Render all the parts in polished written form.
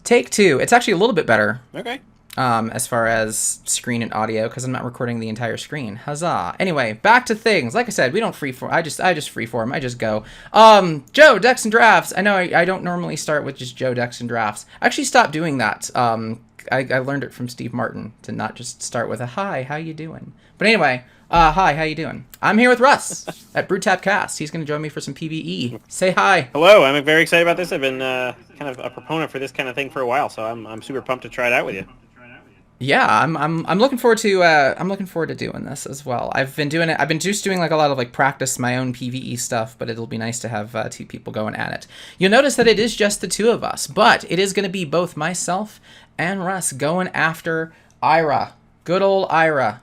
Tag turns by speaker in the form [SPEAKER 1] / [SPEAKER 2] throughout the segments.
[SPEAKER 1] Take two. It's actually a little bit better.
[SPEAKER 2] Okay.
[SPEAKER 1] As far as screen and audio, because I'm not recording the entire screen. Huzzah! Anyway, back to things. Like I said, we don't freeform. I just freeform. I just go. Joe, decks and drafts. I know I don't normally start with just Joe, decks and drafts. I actually stopped doing that. I learned it from Steve Martin to not just start with a hi, how you doing? But anyway, hi, how you doing? I'm here with Russ at BrewTapCast. He's going to join me for some PvE. Say hi.
[SPEAKER 2] Hello, I'm very excited about this. I've been kind of a proponent for this kind of thing for a while, so I'm super pumped to try it out with you.
[SPEAKER 1] Yeah, I'm looking forward to doing this as well. I've been doing it. I've been just doing like a lot of like practice my own PvE stuff, but it'll be nice to have two people going at it. You'll notice that it is just the two of us, but it is going to be both myself and Russ going after Ira. Good old Ira.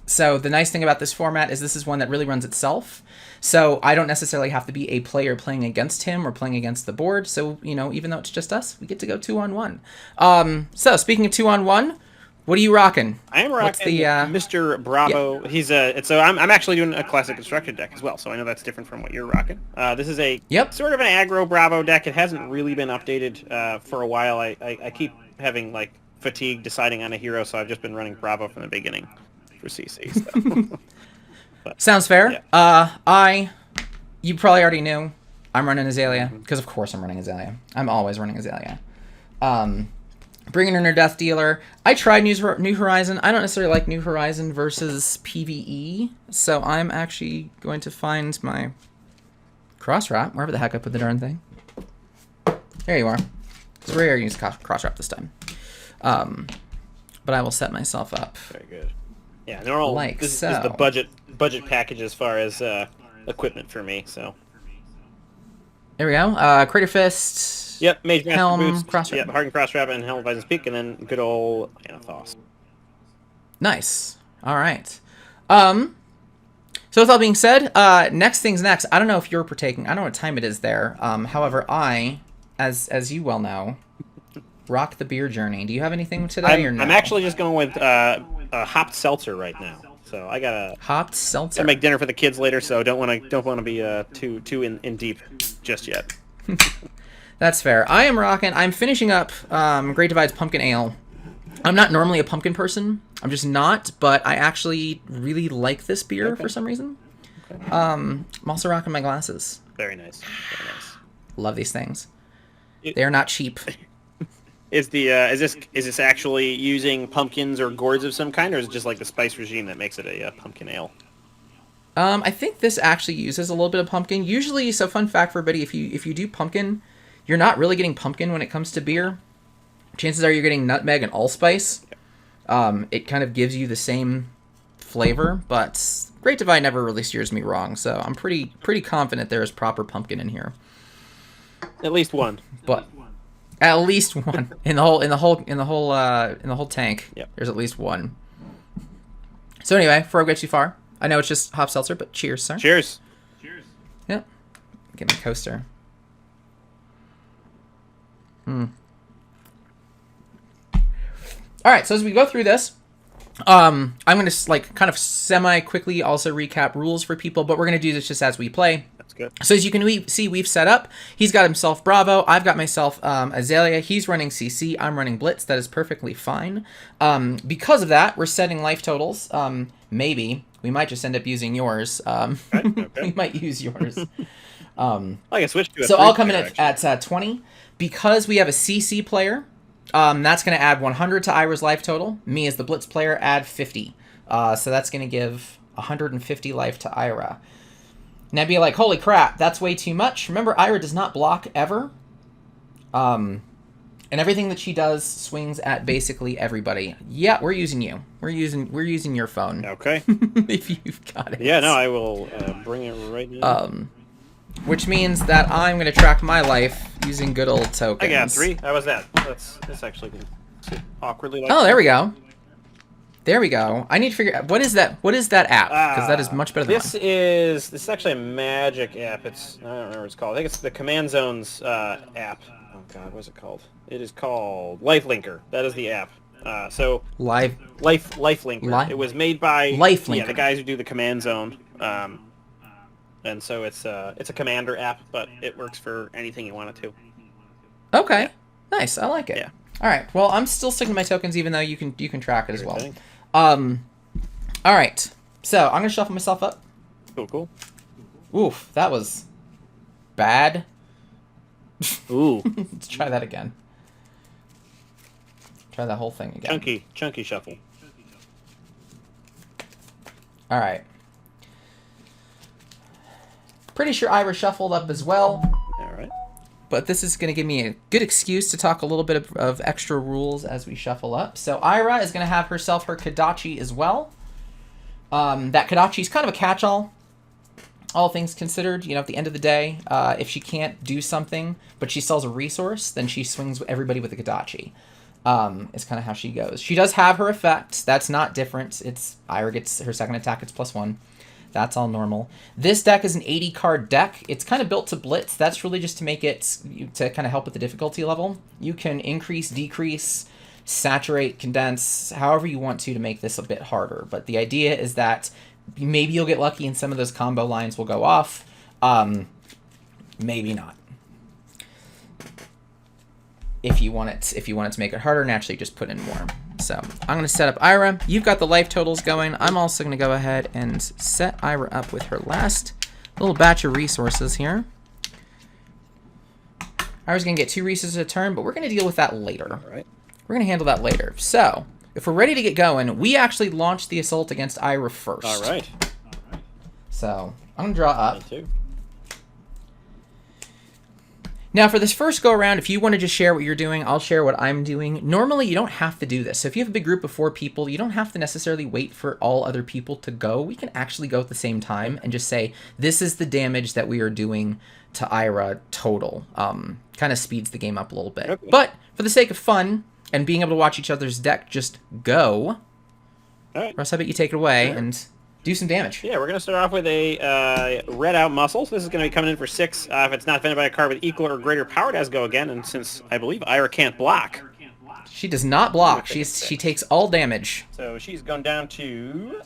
[SPEAKER 1] So the nice thing about this format is this is one that really runs itself. So I don't necessarily have to be a player playing against him or playing against the board. So, you know, even though it's just us, we get to go 2-on-1. So speaking of 2-on-1, what are you rocking?
[SPEAKER 2] I am rocking Mr. Bravo. Yeah. He's so I'm actually doing a classic constructed deck as well. So I know that's different from what you're rocking. This is a sort of an aggro Bravo deck. It hasn't really been updated for a while. I keep having like fatigue deciding on a hero, so I've just been running Bravo from the beginning for CC. So.
[SPEAKER 1] Sounds fair.
[SPEAKER 2] Yeah.
[SPEAKER 1] You probably already knew, I'm running Azalea, because of course I'm running Azalea. I'm always running Azalea. Bringing in her Death Dealer. I tried New Horizon. I don't necessarily like New Horizon versus PvE, so I'm actually going to find my cross wrap, wherever the heck I put the darn thing. There you are. It's rare to use cross wrap this time. But I will set myself up.
[SPEAKER 2] Very good. Yeah, normal.
[SPEAKER 1] Like
[SPEAKER 2] this
[SPEAKER 1] so.
[SPEAKER 2] Is the budget package as far as equipment for me. So
[SPEAKER 1] there we go. Crater Fist.
[SPEAKER 2] Yep, Mage Master
[SPEAKER 1] Helm,
[SPEAKER 2] Boots.
[SPEAKER 1] cross wrap.
[SPEAKER 2] Yep, Hardened Cross Wrap and Helm of Vison's Peak, and then good old Anathos.
[SPEAKER 1] Nice. All right. So with all being said, next thing's next. I don't know if you're partaking. I don't know what time it is there. However, I, as you well know, rock the beer journey. Do you have anything today or no?
[SPEAKER 2] I'm actually just going with a hopped seltzer right now. So I got a
[SPEAKER 1] hopped seltzer.
[SPEAKER 2] Gotta make dinner for the kids later, so don't want to be too in deep just yet.
[SPEAKER 1] That's fair. I'm finishing up Great Divide's Pumpkin Ale. I'm not normally a pumpkin person. I'm just not, but I actually really like this beer for some reason. Okay. I'm also rocking my glasses.
[SPEAKER 2] Very nice. Very nice.
[SPEAKER 1] Love these things. They're not cheap.
[SPEAKER 2] Is this actually using pumpkins or gourds of some kind, or is it just like the spice regime that makes it a pumpkin ale?
[SPEAKER 1] I think this actually uses a little bit of pumpkin. Usually, so fun fact for everybody, if you do pumpkin, you're not really getting pumpkin when it comes to beer. Chances are you're getting nutmeg and allspice. It kind of gives you the same flavor, but Great Divide never really steers me wrong, so I'm pretty confident there is proper pumpkin in here.
[SPEAKER 2] At least one.
[SPEAKER 1] But at least one in the whole tank.
[SPEAKER 2] Yep.
[SPEAKER 1] There's at least one. So anyway, before I get too far, I know it's just hop seltzer, but cheers, sir.
[SPEAKER 2] Cheers.
[SPEAKER 3] Cheers.
[SPEAKER 1] Yep. Get my coaster. All right, so as we go through this, I'm going to like kind of semi-quickly also recap rules for people, but we're going to do this just as we play.
[SPEAKER 2] That's good.
[SPEAKER 1] So as you can see, we've set up. He's got himself Bravo. I've got myself Azalea. He's running CC. I'm running Blitz. That is perfectly fine. Because of that, we're setting life totals. Maybe. We might just end up using yours.
[SPEAKER 2] Okay.
[SPEAKER 1] We might use yours.
[SPEAKER 2] I can switch to a
[SPEAKER 1] so I'll come in
[SPEAKER 2] player,
[SPEAKER 1] at 20. Because we have a CC player, that's going to add 100 to Ira's life total. Me as the Blitz player add 50. So that's going to give 150 life to Ira. Now be like, holy crap, that's way too much. Remember, Ira does not block ever. And everything that she does swings at basically everybody. Yeah, we're using you. We're using your phone.
[SPEAKER 2] Okay.
[SPEAKER 1] If you've got it.
[SPEAKER 2] Yeah, no, I will bring it right now.
[SPEAKER 1] Which means that I'm going to track my life using good old tokens.
[SPEAKER 2] I got 3. How was that? That's actually awkwardly like.
[SPEAKER 1] Oh, there we go. There we go. I need to figure out what is that app, because that is much better than
[SPEAKER 2] this
[SPEAKER 1] mine.
[SPEAKER 2] This is actually a magic app. I don't remember what it's called. I think it's the Command Zones app. Oh god, what's it called? It is called Lifelinker. That is the app. So Lifelinker. It was made by
[SPEAKER 1] Lifelinker.
[SPEAKER 2] Yeah, the guys who do the Command Zone. And so it's a commander app, but it works for anything you want it to.
[SPEAKER 1] Okay. Nice. I like it.
[SPEAKER 2] Yeah.
[SPEAKER 1] All right. Well, I'm still sticking to my tokens, even though you can track it as well.
[SPEAKER 2] Thing.
[SPEAKER 1] All right. So I'm gonna shuffle myself up.
[SPEAKER 2] Cool.
[SPEAKER 1] Oof, that was bad.
[SPEAKER 2] Ooh.
[SPEAKER 1] Let's try that again. Try that whole thing again.
[SPEAKER 2] Chunky shuffle.
[SPEAKER 1] All right. Pretty sure Ira shuffled up as well.
[SPEAKER 2] All right.
[SPEAKER 1] But this is going to give me a good excuse to talk a little bit of extra rules as we shuffle up. So Ira is going to have herself her Kodachi as well. That Kodachi is kind of a catch-all, all things considered. You know, at the end of the day, if she can't do something, but she sells a resource, then she swings everybody with the Kodachi. Is kind of how she goes. She does have her effects. That's not different. It's Ira gets her second attack. It's +1. That's all normal. This deck is an 80-card deck. It's kind of built to blitz. That's really just to make it, to kind of help with the difficulty level. You can increase, decrease, saturate, condense, however you want to make this a bit harder. But the idea is that maybe you'll get lucky and some of those combo lines will go off. Maybe not. If you want it to make it harder, naturally just put in more. So I'm going to set up Ira. You've got the life totals going. I'm also going to go ahead and set Ira up with her last little batch of resources here. Ira's going to get 2 resources a turn, but we're going to deal with that later.
[SPEAKER 2] All right.
[SPEAKER 1] We're going to handle that later. So if we're ready to get going, we actually launch the assault against Ira first.
[SPEAKER 2] All right.
[SPEAKER 1] So I'm going to draw up.
[SPEAKER 2] Me too.
[SPEAKER 1] Now, for this first go-around, if you want to just share what you're doing, I'll share what I'm doing. Normally, you don't have to do this. So if you have a big group of 4 people, you don't have to necessarily wait for all other people to go. We can actually go at the same time and just say, this is the damage that we are doing to Ira total. Kind of speeds the game up a little bit. Okay. But for the sake of fun and being able to watch each other's deck just go, all right. Russ, how about you take it away and do some damage.
[SPEAKER 2] Yeah, we're going to start off with a red out muscle. So this is going to be coming in for 6. If it's not defended by a card with equal or greater power, it has to go again. And since I believe Ira can't block.
[SPEAKER 1] She does not block. She takes all damage.
[SPEAKER 2] So she's gone down to,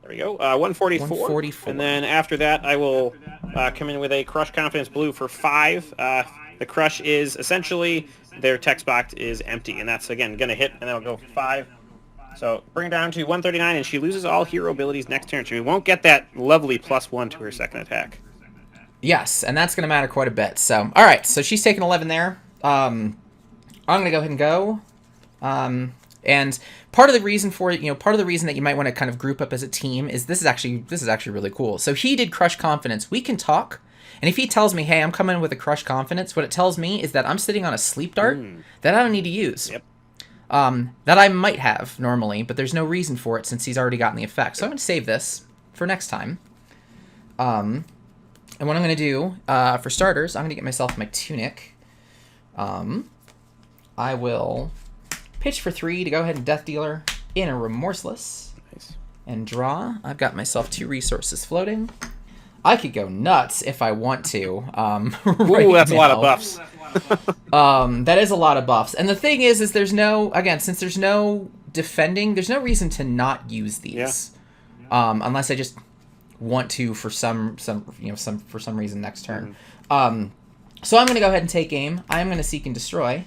[SPEAKER 2] there we go, 144.
[SPEAKER 1] 144.
[SPEAKER 2] And then after that, I will come in with a Crush Confidence Blue for 5. The Crush is essentially their text box is empty. And that's, again, going to hit, and then I'll go 5. So bring it down to 139, and she loses all hero abilities next turn. She won't get that lovely +1 to her second attack.
[SPEAKER 1] Yes, and that's going to matter quite a bit. So, all right, so she's taking 11 there. I'm going to go ahead and go. And part of the reason for it, part of the reason that you might want to kind of group up as a team is this is actually really cool. So he did Crush Confidence. We can talk, and if he tells me, hey, I'm coming with a Crush Confidence, what it tells me is that I'm sitting on a sleep dart that I don't need to use.
[SPEAKER 2] Yep.
[SPEAKER 1] That I might have normally, but there's no reason for it since he's already gotten the effect. So I'm going to save this for next time. And what I'm going to do, for starters, I'm going to get myself my tunic. I will pitch for 3 to go ahead and Death Dealer in a Remorseless.
[SPEAKER 2] Nice. And
[SPEAKER 1] draw. I've got myself 2 resources floating. I could go nuts if I want to.
[SPEAKER 2] Ooh, that's a lot of buffs.
[SPEAKER 1] That is a lot of buffs. And the thing is there's no, again, since there's no defending, there's no reason to not use these. Yeah. Unless I just want to for some reason next turn. So I'm going to go ahead and take aim. I'm going to Seek and Destroy.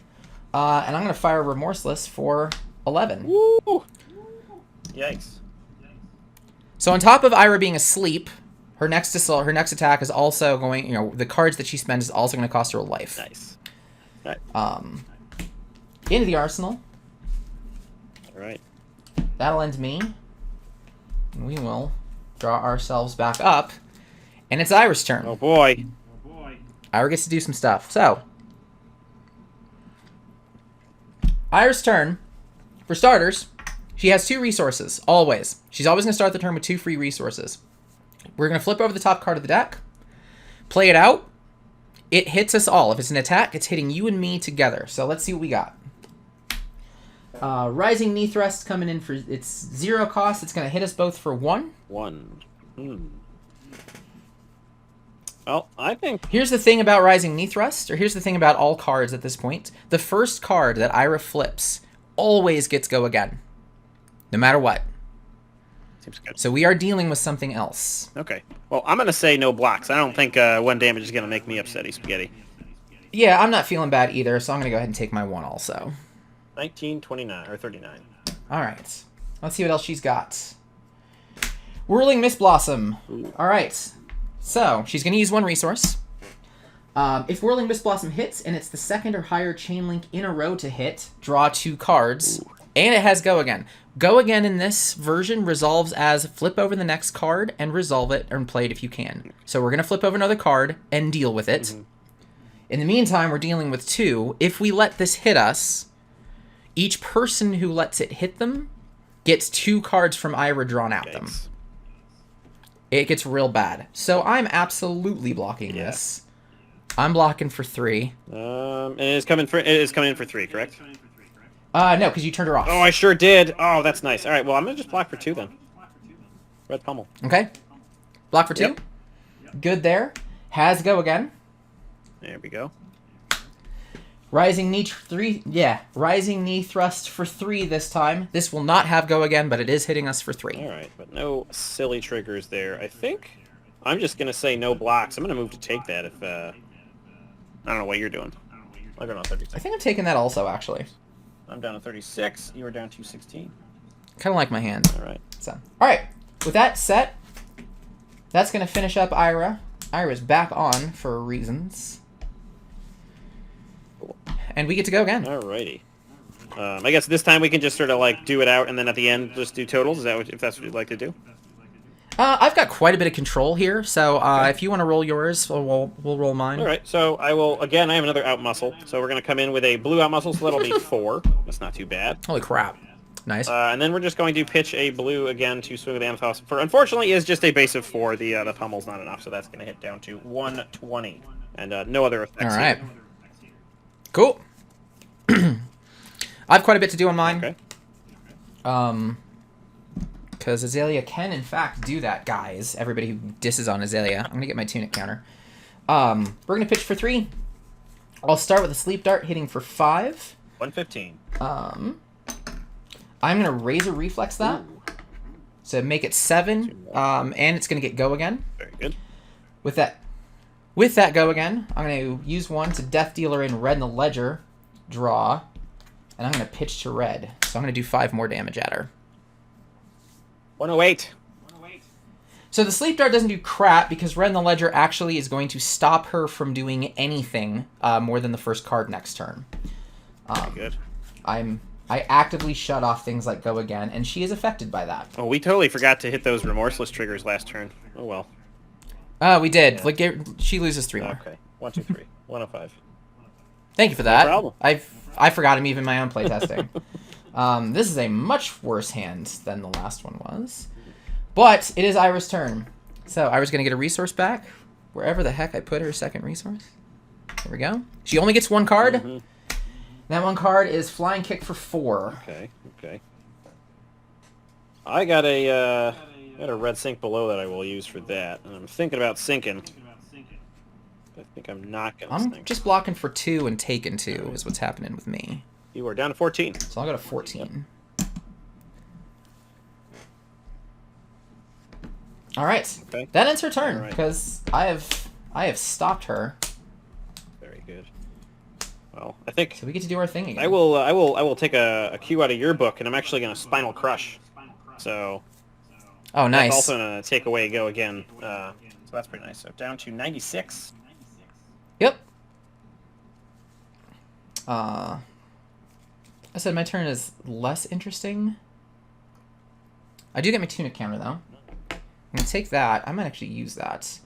[SPEAKER 1] And I'm going to fire Remorseless for 11.
[SPEAKER 2] Woo! Yikes.
[SPEAKER 1] So on top of Ira being asleep, her next attack is also going, the cards that she spends is also going to cost her a life.
[SPEAKER 2] Nice. All right.
[SPEAKER 1] Into the arsenal.
[SPEAKER 2] All right.
[SPEAKER 1] That'll end me. We will draw ourselves back up. And it's Ira's turn.
[SPEAKER 2] Oh, boy.
[SPEAKER 1] Ira gets to do some stuff. So, Ira's turn. For starters, she has 2 resources, always. She's always going to start the turn with 2 free resources. We're going to flip over the top card of the deck, play it out. It hits us all. If it's an attack, it's hitting you and me together. So let's see what we got. Rising Knee Thrust coming in for, it's 0 cost. It's going to hit us both for 1.
[SPEAKER 2] 1. Well, I think...
[SPEAKER 1] Here's the thing about Rising Knee Thrust, or here's the thing about all cards at this point. The first card that Ira flips always gets go again. No matter what.
[SPEAKER 2] Seems good.
[SPEAKER 1] So we are dealing with something else.
[SPEAKER 2] Okay. Well, I'm going to say no blocks. I don't think 1 damage is going to make me upsetty spaghetti.
[SPEAKER 1] Yeah, I'm not feeling bad either, so I'm gonna go ahead and take my 1 also.
[SPEAKER 2] 19, 29, or 39.
[SPEAKER 1] All right. Let's see what else she's got. Whirling Mist Blossom.
[SPEAKER 2] Ooh.
[SPEAKER 1] All right. So she's gonna use 1 resource. If Whirling Mist Blossom hits and it's the 2nd or higher chain link in a row to hit, draw 2 cards. Ooh. And it has Go Again. Go Again in this version resolves as flip over the next card and resolve it and play it if you can. So we're going to flip over another card and deal with it. Mm-hmm. In the meantime, we're dealing with 2. If we let this hit us, each person who lets it hit them gets 2 cards from Ira drawn at them. It gets real bad. So I'm absolutely blocking this. I'm blocking for 3.
[SPEAKER 2] And it is coming in for 3, correct?
[SPEAKER 1] No, because you turned her off.
[SPEAKER 2] Oh, I sure did. Oh, that's nice. All right, well, I'm going to just block for 2 then. Red Pummel.
[SPEAKER 1] Okay. Block for 2. Yep. Good there. Has Go Again.
[SPEAKER 2] There we go.
[SPEAKER 1] Rising Knee 3. Yeah, Rising Knee Thrust for 3 this time. This will not have Go Again, but it is hitting us for 3.
[SPEAKER 2] All right, but no silly triggers there. I think I'm just going to say no blocks. I'm going to move to take that if... I don't know what you're doing. I'll go down 36.
[SPEAKER 1] I think I'm taking that also, actually.
[SPEAKER 2] I'm down to 36. You are down to 16.
[SPEAKER 1] Kind of like my hand.
[SPEAKER 2] All right.
[SPEAKER 1] So, all right. With that set, that's going to finish up Ira. Ira's back on for reasons.
[SPEAKER 2] Cool.
[SPEAKER 1] And we get to go again.
[SPEAKER 2] All righty. I guess this time we can just sort of like do it out and then at the end just do totals. Is that if that's what you'd like to do?
[SPEAKER 1] I've got quite a bit of control here, so if you want to roll yours, we'll roll mine.
[SPEAKER 2] All right, so I will, again, I have another out muscle, so we're going to come in with a blue out muscle, so that'll be 4. That's not too bad.
[SPEAKER 1] Holy crap. Nice.
[SPEAKER 2] And then we're just going to pitch a blue again to swing with the Amethyst. For unfortunately, is just a base of 4. The Pummel's not enough, so that's going to hit down to 120. And no other effects.
[SPEAKER 1] All right. Here. Cool. I have quite a bit to do on mine. Okay. Because Azalea can, in fact, do that, guys. Everybody who disses on Azalea. I'm going to get my Tunic counter. We're going to pitch for 3. I'll start with a Sleep Dart hitting for 5.
[SPEAKER 2] 115.
[SPEAKER 1] I'm going to Razor Reflex that. Ooh. So make it 7. And it's going to get Go Again.
[SPEAKER 2] Very good.
[SPEAKER 1] With that Go Again, I'm going to use 1 to Death Dealer in Red in the Ledger. Draw. And I'm going to pitch to Red. So I'm going to do 5 more damage at her.
[SPEAKER 2] 108.
[SPEAKER 1] So the Sleep Dart doesn't do crap because Red in the Ledger actually is going to stop her from doing anything more than the first card next turn.
[SPEAKER 2] Good.
[SPEAKER 1] I actively shut off things like Go Again, and she is affected by that.
[SPEAKER 2] Oh, we totally forgot to hit those remorseless triggers last turn. Oh well.
[SPEAKER 1] We did. Yeah. Like she loses 3 more.
[SPEAKER 2] Okay. 1, 2, 3. 105.
[SPEAKER 1] Thank you for that.
[SPEAKER 2] No problem.
[SPEAKER 1] I forgot him even my own playtesting. This is a much worse hand than the last one was. But it is Ira's turn. So Ira's going to get a resource back. Wherever the heck I put her second resource. There we go. She only gets 1 card. Mm-hmm. That 1 card is Flying Kick for 4.
[SPEAKER 2] Okay. I got a red sink below that I will use for that. And I'm thinking about sinking. I think I'm not going to sink.
[SPEAKER 1] I'm just blocking for 2 and taking 2 is what's happening with me.
[SPEAKER 2] You are down to 14.
[SPEAKER 1] So I'll go to 14. Yep. All right. Okay. That ends her turn because I have stopped her.
[SPEAKER 2] Very good. Well, I think
[SPEAKER 1] so. We get to do our thing again.
[SPEAKER 2] I will take a cue out of your book, and I'm actually going to Spinal Crush. So.
[SPEAKER 1] Oh, nice.
[SPEAKER 2] That's also going to take away Go Again. So that's pretty nice. So down to 96.
[SPEAKER 1] Yep. I said my turn is less interesting. I do get my Tunic counter, though. I'm going to take that. I might actually use that.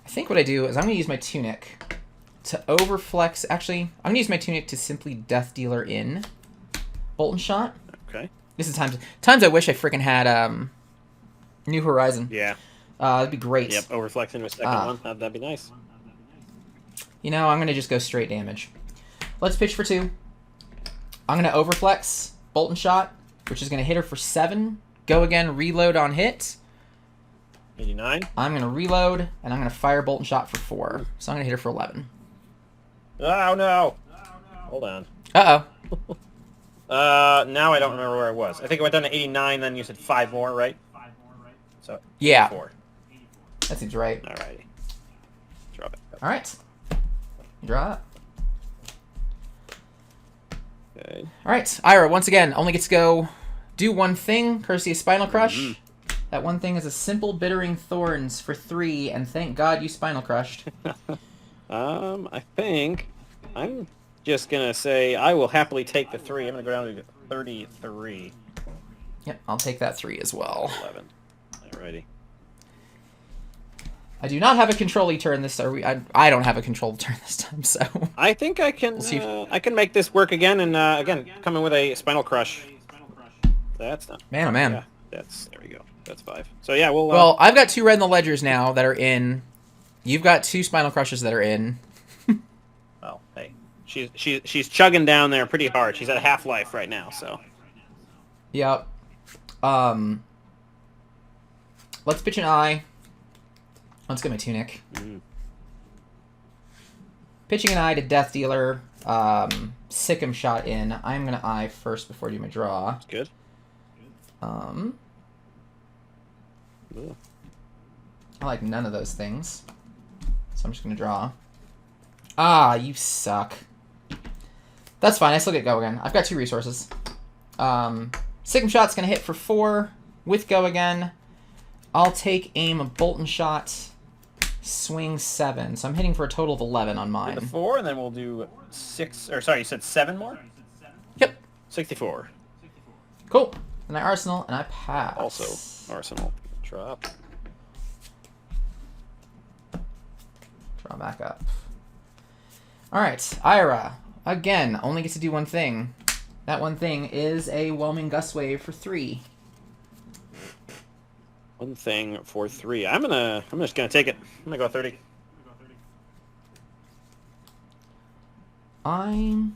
[SPEAKER 1] I think what I do is I'm going to use my Tunic to overflex. Actually, I'm going to use my Tunic to simply Death Dealer in Bolt and Shot.
[SPEAKER 2] Okay.
[SPEAKER 1] This is times I wish I freaking had New Horizon.
[SPEAKER 2] Yeah.
[SPEAKER 1] That'd be great.
[SPEAKER 2] Yep, overflexing with second one. That'd be nice.
[SPEAKER 1] You know, I'm going to just go straight damage. Let's pitch for 2. I'm going to overflex Bolt and Shot, which is going to hit her for 7. Go Again, reload on hit.
[SPEAKER 2] 89.
[SPEAKER 1] I'm going to reload, and I'm going to fire Bolt and Shot for 4. So I'm going to hit her for 11.
[SPEAKER 2] Oh, no. Hold on.
[SPEAKER 1] Uh-oh.
[SPEAKER 2] Now I don't remember where I was. I think I went down to 89, then you said 5 more, right? So, 84.
[SPEAKER 1] Yeah. That seems right.
[SPEAKER 2] Alrighty. Drop it.
[SPEAKER 1] Alright. Draw it.
[SPEAKER 2] Okay.
[SPEAKER 1] All right, Ira, once again, only gets to go do one thing, courtesy of Spinal Crush. Mm-hmm. That one thing is a simple bittering thorns for 3, and thank God you Spinal Crushed.
[SPEAKER 2] I think I'm just going to say I will happily take the 3. I'm going to go down to 33.
[SPEAKER 1] Yep, I'll take that 3 as well.
[SPEAKER 2] 11. Alrighty.
[SPEAKER 1] I do not have a control turn this time. I don't have a control turn this time, so...
[SPEAKER 2] I think I can I can make this work again, and again, come in with a Spinal Crush. That's not...
[SPEAKER 1] Man, oh man.
[SPEAKER 2] Yeah, there we go. That's 5. So yeah, we'll...
[SPEAKER 1] Well, I've got 2 red in the ledgers now that are in. You've got 2 Spinal Crushes that are in.
[SPEAKER 2] Well, hey. She's chugging down there pretty hard. She's at half-life right now, so...
[SPEAKER 1] Yep. Let's pitch an eye. Let's get my Tunic. Pitching an eye to Death Dealer. Sick 'em shot in. I'm going to eye first before I do my draw.
[SPEAKER 2] That's good.
[SPEAKER 1] I like none of those things. So I'm just going to draw. Ah, you suck. That's fine. I still get go again. I've got 2 resources. Sick 'em shot's going to hit for 4 with go again. I'll take aim a bolt and shot. Swing 7. So I'm hitting for a total of 11 on mine.
[SPEAKER 2] The 4, and then we'll do 6. Or sorry, you said 7 more?
[SPEAKER 1] Yep.
[SPEAKER 2] 64.
[SPEAKER 1] Cool. And I Arsenal, and I pass.
[SPEAKER 2] Also, Arsenal. Drop.
[SPEAKER 1] Draw back up. Alright, Ira. Again, only gets to do one thing. That one thing is a Whelming Gust Wave for 3.
[SPEAKER 2] One thing for 3. I'm just gonna take it. I'm gonna go 30.
[SPEAKER 1] I'm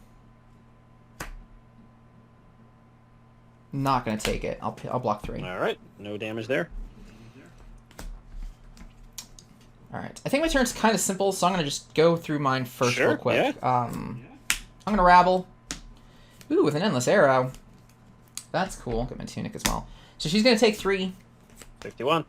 [SPEAKER 1] not gonna take it. I'll block 3.
[SPEAKER 2] All right, no damage there.
[SPEAKER 1] All right, I think my turn's kind of simple, so I'm gonna just go through mine first real quick.
[SPEAKER 2] Yeah.
[SPEAKER 1] I'm gonna Rabble. Ooh, with an Endless Arrow. That's cool. Get my Tunic as well. So she's gonna take 3.
[SPEAKER 2] 61.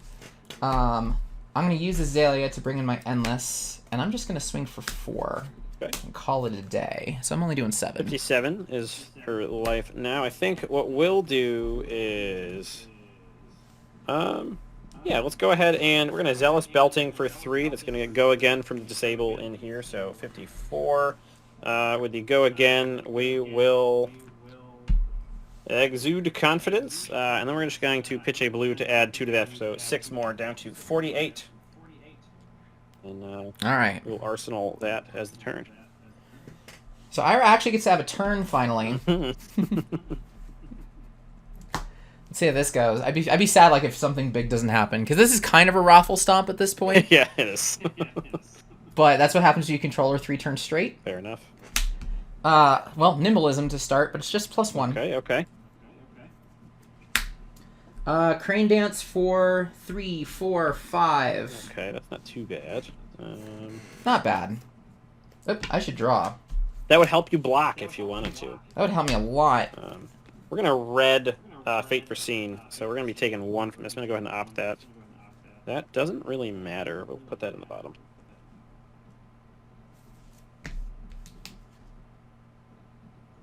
[SPEAKER 1] I'm gonna use Azalea to bring in my Endless, and I'm just gonna swing for 4.
[SPEAKER 2] Okay.
[SPEAKER 1] And call it a day. So I'm only doing 7.
[SPEAKER 2] 57 is her life now. I think what we'll do is, yeah, let's go ahead and we're gonna Zealous Belting for 3. That's gonna go again from the disable in here. So 54. With the go again, we will Exude Confidence, and then we're just going to pitch a blue to add 2 to that, so 6 more, down to 48. And all right, we'll Arsenal that as the turn.
[SPEAKER 1] So Ira actually gets to have a turn finally. Let's see how this goes. I'd be sad like if something big doesn't happen, because this is kind of a raffle stomp at this point.
[SPEAKER 2] Yeah, it is.
[SPEAKER 1] But that's what happens when you controller 3 turns straight.
[SPEAKER 2] Fair enough.
[SPEAKER 1] Well, Nimbleism to start, but it's just +1.
[SPEAKER 2] Okay.
[SPEAKER 1] Crane Dance for 3, 4, 5.
[SPEAKER 2] Okay, that's not too bad.
[SPEAKER 1] Not bad. Oop, I should draw.
[SPEAKER 2] That would help you block if you wanted to.
[SPEAKER 1] That would help me a lot.
[SPEAKER 2] We're going to red Fate Foreseen, so we're going to be taking 1 from this. I'm going to go ahead and opt that. That doesn't really matter. We'll put that in the bottom.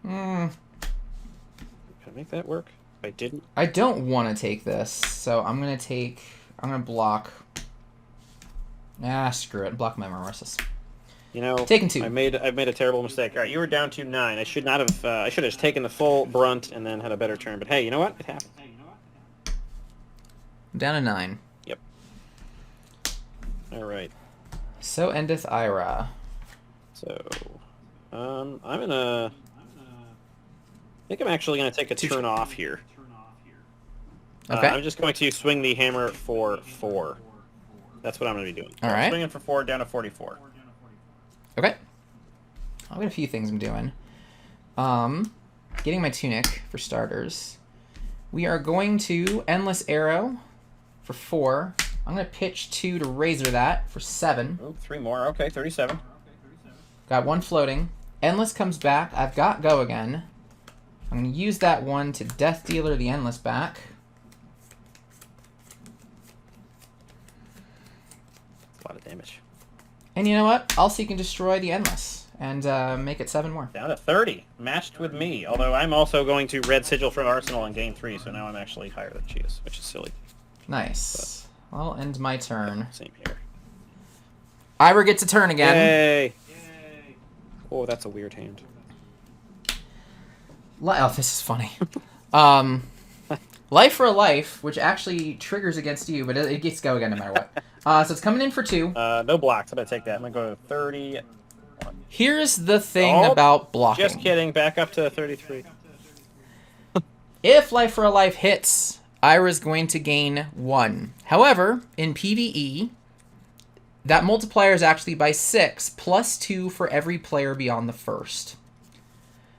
[SPEAKER 2] Can I make that work? If I didn't?
[SPEAKER 1] I don't want to take this, so I'm going to block. Ah, screw it. Block my Mimosas.
[SPEAKER 2] You know,
[SPEAKER 1] taking 2.
[SPEAKER 2] I've made a terrible mistake. All right, you were down to 9. I should not have. I should have just taken the full brunt and then had a better turn. But hey, you know what? It happened.
[SPEAKER 1] I'm down to 9.
[SPEAKER 2] Yep. All right.
[SPEAKER 1] So endeth Ira.
[SPEAKER 2] So, I'm gonna. I think I'm actually gonna take a turn off here.
[SPEAKER 1] Okay.
[SPEAKER 2] I'm just going to swing the hammer for 4. That's what I'm gonna be doing.
[SPEAKER 1] All right.
[SPEAKER 2] Swinging for 4 down to 44.
[SPEAKER 1] Okay. I've got a few things I'm doing. Getting my Tunic for starters. We are going to Endless Arrow for 4. I'm going to pitch 2 to Razor that for 7.
[SPEAKER 2] Oh, 3 more. Okay, 37.
[SPEAKER 1] Got 1 floating. Endless comes back. I've got Go again. I'm going to use that 1 to Death Dealer the Endless back.
[SPEAKER 2] That's a lot of damage.
[SPEAKER 1] And you know what? I'll Seek and Destroy the Endless. and make it 7 more.
[SPEAKER 2] Down to 30, matched with me. Although I'm also going to red sigil from Arsenal and gain 3, so now I'm actually higher than she is, which is silly.
[SPEAKER 1] Nice. But, well, end my turn.
[SPEAKER 2] Same here.
[SPEAKER 1] Ira gets a turn again.
[SPEAKER 2] Yay! Oh, that's a weird hand.
[SPEAKER 1] Oh, this is funny. Life for a life, which actually triggers against you, but it gets go again no matter what. So it's coming in for 2.
[SPEAKER 2] No blocks. I'm going to take that. I'm going to go to 30.
[SPEAKER 1] Here's the thing about blocking.
[SPEAKER 2] Just kidding. Back up to 33.
[SPEAKER 1] If Life for a Life hits, Ira's going to gain 1. However, in PvE, that multiplier is actually by 6, plus 2 for every player beyond the first.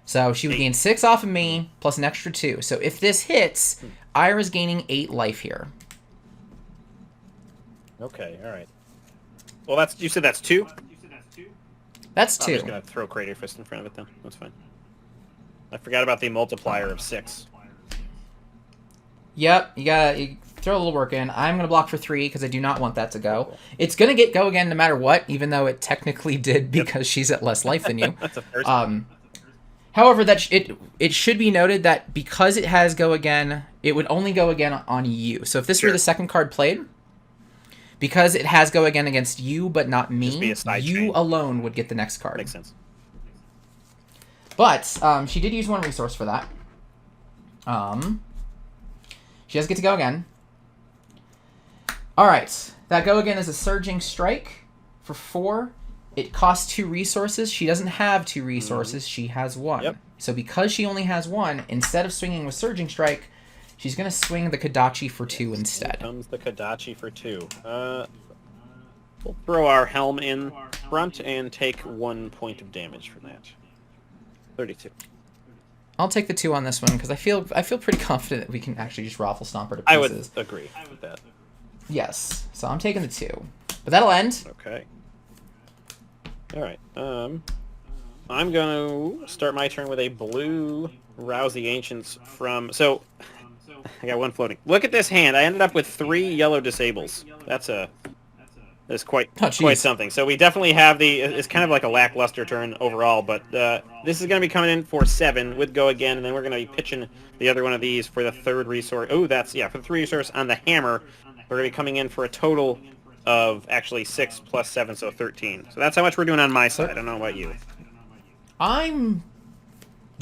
[SPEAKER 1] So she would gain 6 off of me, plus an extra 2. So if this hits, Ira's gaining 8 life here.
[SPEAKER 2] Okay, alright. Well, you said that's 2?
[SPEAKER 1] That's 2.
[SPEAKER 2] I'm just going to throw Crater Fist in front of it then. That's fine. I forgot about the multiplier of 6.
[SPEAKER 1] Yep, you throw a little work in. I'm going to block for 3 because I do not want that to go. Cool. It's going to get go again no matter what, even though it technically did because she's at less life than you.
[SPEAKER 2] That's a first.
[SPEAKER 1] However, it should be noted that because it has go again, it would only go again on you. So if this were the second card played, because it has go again against you but not me, you alone would get the next card.
[SPEAKER 2] Makes sense.
[SPEAKER 1] But she did use 1 resource for that. She does get to go again. Alright, that go again is a Surging Strike for 4. It costs 2 resources. She doesn't have 2 resources. She has 1.
[SPEAKER 2] Yep.
[SPEAKER 1] So because she only has 1, instead of swinging with Surging Strike, she's going to swing the Kodachi for 2 instead.
[SPEAKER 2] Here comes the Kodachi for 2. We'll throw our helm in front and take 1 point of damage from that. 32.
[SPEAKER 1] I'll take the 2 on this one because I feel pretty confident that we can actually just Raffle Stomp her to
[SPEAKER 2] I
[SPEAKER 1] pieces.
[SPEAKER 2] would agree with that.
[SPEAKER 1] Yes. So I'm taking the 2. But that'll end.
[SPEAKER 2] Okay. Alright, I'm going to start my turn with a blue Rouse the Ancients from... So, I got 1 floating. Look at this hand. I ended up with 3 yellow disables. That's quite something. So we definitely have it's kind of like a lackluster turn overall, but this is going to be coming in for 7 with go again, and then we're going to be pitching the other one of these for the 3rd resource. Oh, for the 3 resource on the hammer. We're going to be coming in for a total of actually 6 plus 7, so 13. So that's how much we're doing on my side. I don't know about you.
[SPEAKER 1] I'm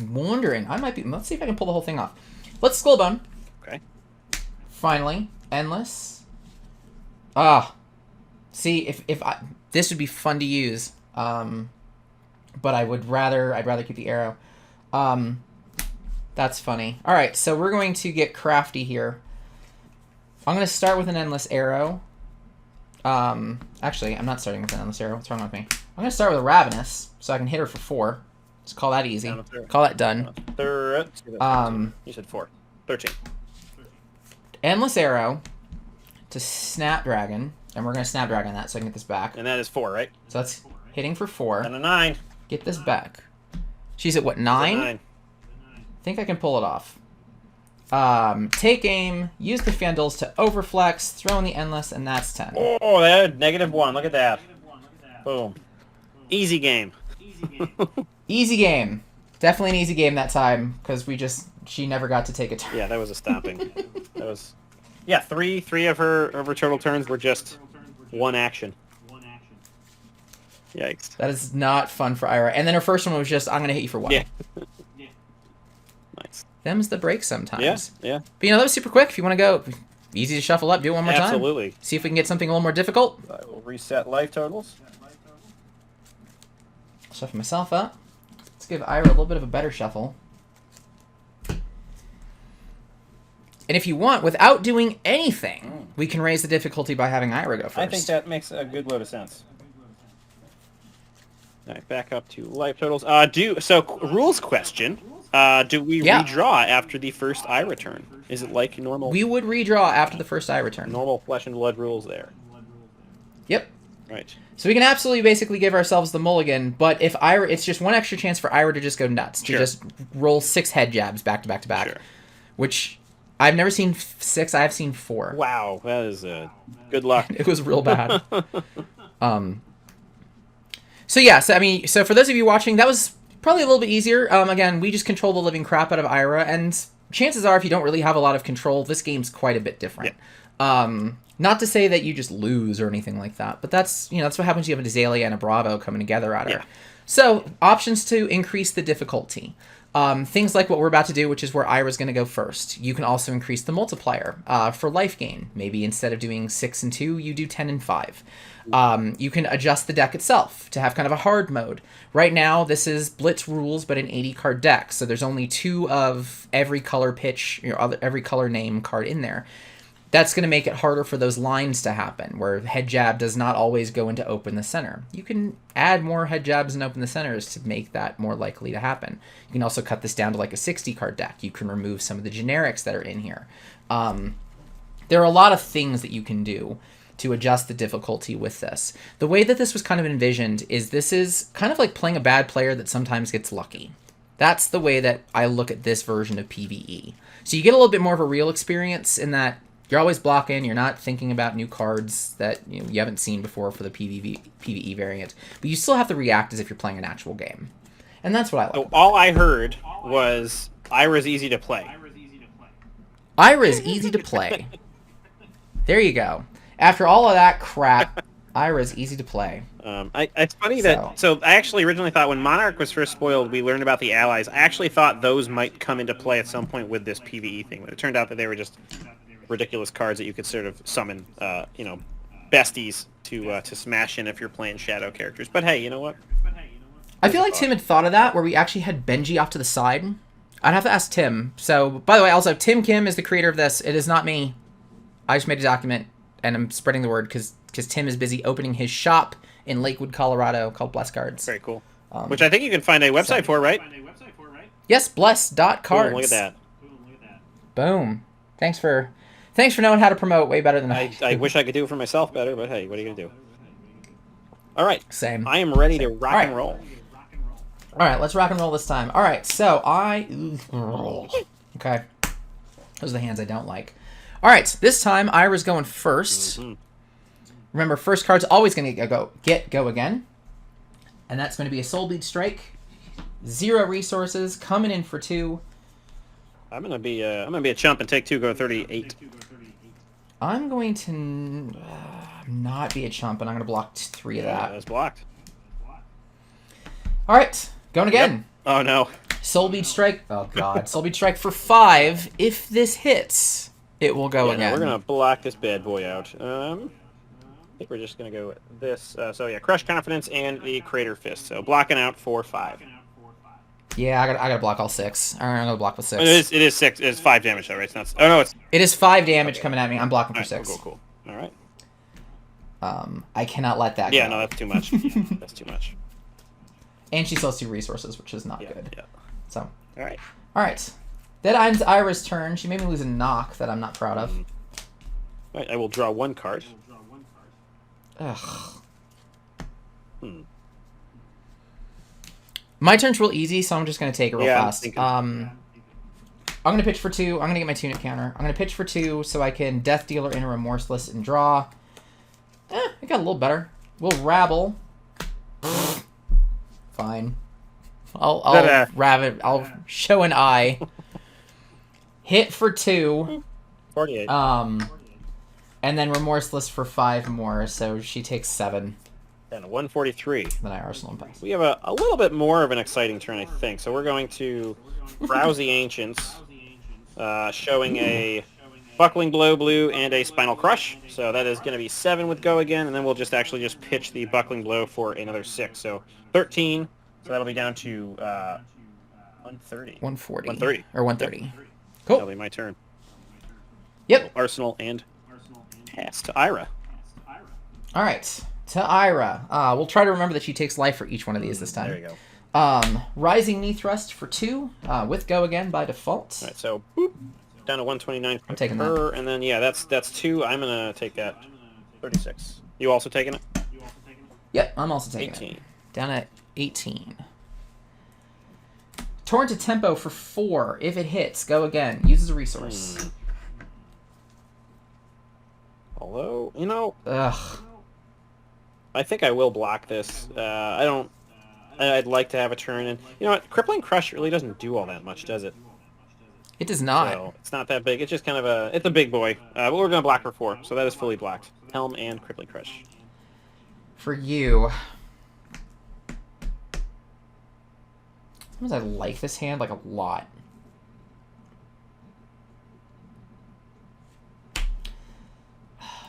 [SPEAKER 1] wondering. Let's see if I can pull the whole thing off. Let's Skullbone.
[SPEAKER 2] Okay.
[SPEAKER 1] Finally. Endless. See, if this would be fun to use. But I'd rather keep the arrow. That's funny. Alright, so we're going to get crafty here. I'm going to start with an Endless Arrow. Actually, I'm not starting with an Endless Arrow. What's wrong with me? I'm going to start with a Ravenous, so I can hit her for 4. Just call that easy. Call that done.
[SPEAKER 2] You said 4. 13.
[SPEAKER 1] Endless Arrow to Snapdragon, and we're going to Snapdragon that so I can get this back.
[SPEAKER 2] And that is 4, right?
[SPEAKER 1] So that's hitting for 4.
[SPEAKER 2] And a 9.
[SPEAKER 1] Get this back. She's at what, 9?
[SPEAKER 2] 9.
[SPEAKER 1] I think I can pull it off. Take aim, use the Fandles to overflex, throw in the Endless, and that's 10.
[SPEAKER 2] Oh, that -1. Look at that. Boom. Easy game.
[SPEAKER 1] Easy game. Definitely an easy game that time, because she never got to take a turn.
[SPEAKER 2] Yeah, that was a stomping. That was... Yeah, three of her total turns were just 1 action. Yikes.
[SPEAKER 1] That is not fun for Ira. And then her first one was just, I'm going to hit you for 1.
[SPEAKER 2] Yeah. Nice.
[SPEAKER 1] Them's the break sometimes.
[SPEAKER 2] Yeah.
[SPEAKER 1] But that was super quick. If you want to go, easy to shuffle up, do it one more time.
[SPEAKER 2] Absolutely.
[SPEAKER 1] See if we can get something a little more difficult.
[SPEAKER 2] I will reset life totals.
[SPEAKER 1] Shuffle myself up. Let's give Ira a little bit of a better shuffle. And if you want, without doing anything, we can raise the difficulty by having Ira go first.
[SPEAKER 2] I think that makes a good load of sense. All right, back up to life totals. Rules question. Do we redraw after the first Ira turn? Is it like normal?
[SPEAKER 1] We would redraw after the first Ira turn.
[SPEAKER 2] Normal Flesh and Blood rules there.
[SPEAKER 1] Yep.
[SPEAKER 2] Right.
[SPEAKER 1] So we can absolutely basically give ourselves the mulligan, but if Ira, it's just 1 extra chance for Ira to just go nuts, to just roll 6 head jabs back to back to back, which I've never seen 6. I've seen 4.
[SPEAKER 2] Wow, that is good luck.
[SPEAKER 1] It was real bad. So yeah, so for those of you watching, that was probably a little bit easier. Again, we just control the living crap out of Ira, and chances are, if you don't really have a lot of control, this game's quite a bit different. Yeah. Not to say that you just lose or anything like that, but that's what happens. You have an Azalea and a Bravo coming together at her. Yeah. So options to increase the difficulty. Things like what we're about to do, which is where Ira's going to go first. You can also increase the multiplier for life gain. Maybe instead of doing 6 and 2, you do 10 and 5. You can adjust the deck itself to have kind of a hard mode. Right now, this is Blitz rules, but an 80-card deck, so there's only 2 of every color pitch, every color name card in there. That's going to make it harder for those lines to happen, where head jab does not always go into open the center. You can add more head jabs and open the centers to make that more likely to happen. You can also cut this down to like a 60-card deck. You can remove some of the generics that are in here. There are a lot of things that you can do to adjust the difficulty with this. The way that this was kind of envisioned is this is kind of like playing a bad player that sometimes gets lucky. That's the way that I look at this version of PvE. So you get a little bit more of a real experience in that you're always blocking, you're not thinking about new cards that you haven't seen before for the PvE variant, but you still have to react as if you're playing an actual game. And that's what I like.
[SPEAKER 2] So all I heard was Ira's easy to play.
[SPEAKER 1] Ira's easy to play. There you go. After all of that crap, Ira's easy to play.
[SPEAKER 2] It's funny that... So I actually originally thought when Monarch was first spoiled, we learned about the allies. I actually thought those might come into play at some point with this PvE thing. But it turned out that they were just ridiculous cards that you could sort of summon, besties to smash in if you're playing shadow characters. But hey, you know what?
[SPEAKER 1] I feel like Tim had thought of that, where we actually had Benji off to the side. I'd have to ask Tim. So, by the way, also, Tim Kim is the creator of this. It is not me. I just made a document, and I'm spreading the word because Tim is busy opening his shop in Lakewood, Colorado, called BlessCards.
[SPEAKER 2] Very cool. Which I think you can find a website for, right?
[SPEAKER 1] Yes, bless.cards.
[SPEAKER 2] Boom, look at that.
[SPEAKER 1] Boom. Thanks for knowing how to promote way better than
[SPEAKER 2] I wish I could do it for myself better, but hey, what are you going to do? All right.
[SPEAKER 1] Same.
[SPEAKER 2] I am ready to rock and roll.
[SPEAKER 1] All right, let's rock and roll this time. All right, so okay. Those are the hands I don't like. All right, this time Ira's going first. Mm-hmm. Remember, first card's always going to go again. And that's going to be a Soul Bleed Strike. 0 resources, coming in for 2.
[SPEAKER 2] I'm gonna be a chump and take 2, go 38.
[SPEAKER 1] I'm going to not be a chump, and I'm going to block 3 of that.
[SPEAKER 2] That's blocked.
[SPEAKER 1] All right, going again.
[SPEAKER 2] Yep. Oh no.
[SPEAKER 1] Soul Bleed Strike. Oh god. Soul Bleed Strike for 5. If this hits, it will go again.
[SPEAKER 2] No, we're gonna block this bad boy out. I think we're just gonna go with this. So yeah, Crush Confidence and the Crater Fist. So blocking out for 5.
[SPEAKER 1] Yeah, I gotta block all 6. All right, I'm gonna block with 6.
[SPEAKER 2] It is 6. It's 5 damage though, right? It's not. Oh no,
[SPEAKER 1] it is 5 damage coming at me. I'm blocking for 6.
[SPEAKER 2] Cool. All right.
[SPEAKER 1] I cannot let that go.
[SPEAKER 2] Yeah, no, that's too much. That's too much.
[SPEAKER 1] And she still has 2 resources, which is not good.
[SPEAKER 2] Yeah.
[SPEAKER 1] So.
[SPEAKER 2] All
[SPEAKER 1] right. That ends Ira's turn. She made me lose a knock that I'm not proud of.
[SPEAKER 2] All right, I will draw 1 card.
[SPEAKER 1] Ugh. My turn's real easy, so I'm just going to take it real fast. I'm going to pitch for 2. I'm going to get my Tunic counter. I'm going to pitch for 2 so I can Death Dealer in a Remorseless and draw. It got a little better. We'll Rabble. Fine. I'll rabbit. I'll show an eye. Hit for 2.
[SPEAKER 2] 48.
[SPEAKER 1] And then Remorseless for 5 more, so she takes 7.
[SPEAKER 2] And 143.
[SPEAKER 1] Then I Arsenal and pass.
[SPEAKER 2] We have a little bit more of an exciting turn, I think. So we're going to Browse the Ancients, showing a Buckling Blow Blue and a Spinal Crush. So that is going to be 7 with Go again, and then we'll just pitch the Buckling Blow for another 6. So 13. So that'll be down to 130.
[SPEAKER 1] 140.
[SPEAKER 2] 130.
[SPEAKER 1] Or 130.
[SPEAKER 2] Yep.
[SPEAKER 1] Cool.
[SPEAKER 2] That'll be my turn.
[SPEAKER 1] Yep.
[SPEAKER 2] So Arsenal and pass to Ira.
[SPEAKER 1] All right. To Ira. We'll try to remember that she takes life for each one of these this time.
[SPEAKER 2] There you go.
[SPEAKER 1] Rising Knee Thrust for 2, with Go again by default.
[SPEAKER 2] All right, so boop, down to 129 for
[SPEAKER 1] I'm taking
[SPEAKER 2] her,
[SPEAKER 1] that.
[SPEAKER 2] and then that's 2. I'm gonna take that. 36. You also taking it?
[SPEAKER 1] Yep, I'm also taking
[SPEAKER 2] 18.
[SPEAKER 1] it. Down at 18. Torrent to Tempo for 4. If it hits, Go again. Uses a resource.
[SPEAKER 2] Although,
[SPEAKER 1] Ugh.
[SPEAKER 2] I think I will block this. I don't... I'd like to have a turn, and you know what? Crippling Crush really doesn't do all that much, does it?
[SPEAKER 1] It does not.
[SPEAKER 2] So it's not that big. It's just kind of a... It's a big boy. But we're going to block for 4, so that is fully blocked. Helm and Crippling Crush.
[SPEAKER 1] For you... Sometimes I like this hand, like, a lot.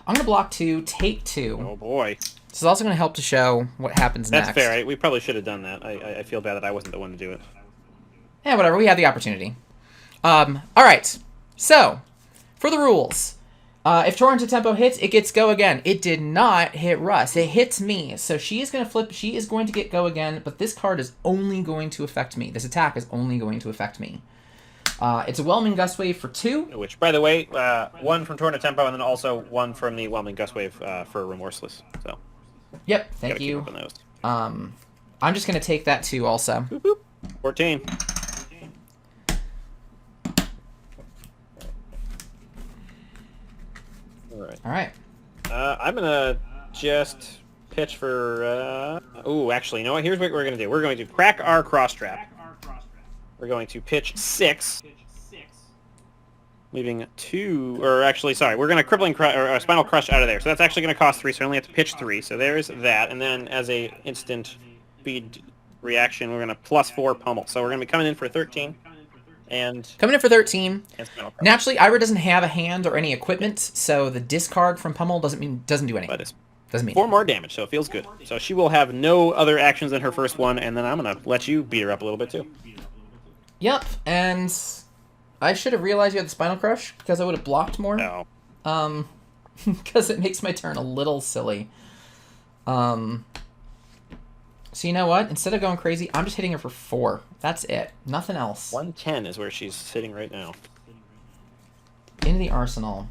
[SPEAKER 1] I'm going to block 2, take 2.
[SPEAKER 2] Oh, boy.
[SPEAKER 1] This is also going to help to show what happens next.
[SPEAKER 2] That's fair. We probably should have done that. I feel bad that I wasn't the one to do it.
[SPEAKER 1] Yeah, whatever. We had the opportunity. All right. So, for the rules. If Torrent Tempo hits, it gets go again. It did not hit Russ. It hits me. So she is going to flip. She is going to get go again, but this card is only going to affect me. This attack is only going to affect me. It's a Whelming Gust Wave for 2.
[SPEAKER 2] Which, by the way, 1 from Torrent Tempo, and then also 1 from the Whelming Gust Wave for Remorseless. So.
[SPEAKER 1] Yep, thank you. I'm just going to take that 2 also.
[SPEAKER 2] Boop, boop. 14.
[SPEAKER 1] All right.
[SPEAKER 2] I'm going to just pitch for... Ooh, actually, you know what? Here's what we're going to do. We're going to crack our cross trap. We're going to pitch 6. Leaving 2... Or actually, sorry. We're going to Spinal Crush out of there. So that's actually going to cost 3, so I only have to pitch 3. So there's that. And then as a instant speed reaction, we're going to +4 Pummel. So we're going to be coming in for 13. And
[SPEAKER 1] coming in for 13. Naturally, Ira doesn't have a hand or any equipment, so the discard from Pummel doesn't do anything.
[SPEAKER 2] But
[SPEAKER 1] doesn't mean
[SPEAKER 2] 4 more damage, so it feels good. So she will have no other actions than her first one, and then I'm gonna let you beat her up a little bit too.
[SPEAKER 1] Yep, and I should have realized you had the Spinal Crush because I would have blocked more.
[SPEAKER 2] No.
[SPEAKER 1] Because it makes my turn a little silly. So you know what? Instead of going crazy, I'm just hitting her for 4. That's it. Nothing else.
[SPEAKER 2] 110 is where she's sitting right now.
[SPEAKER 1] Into the arsenal.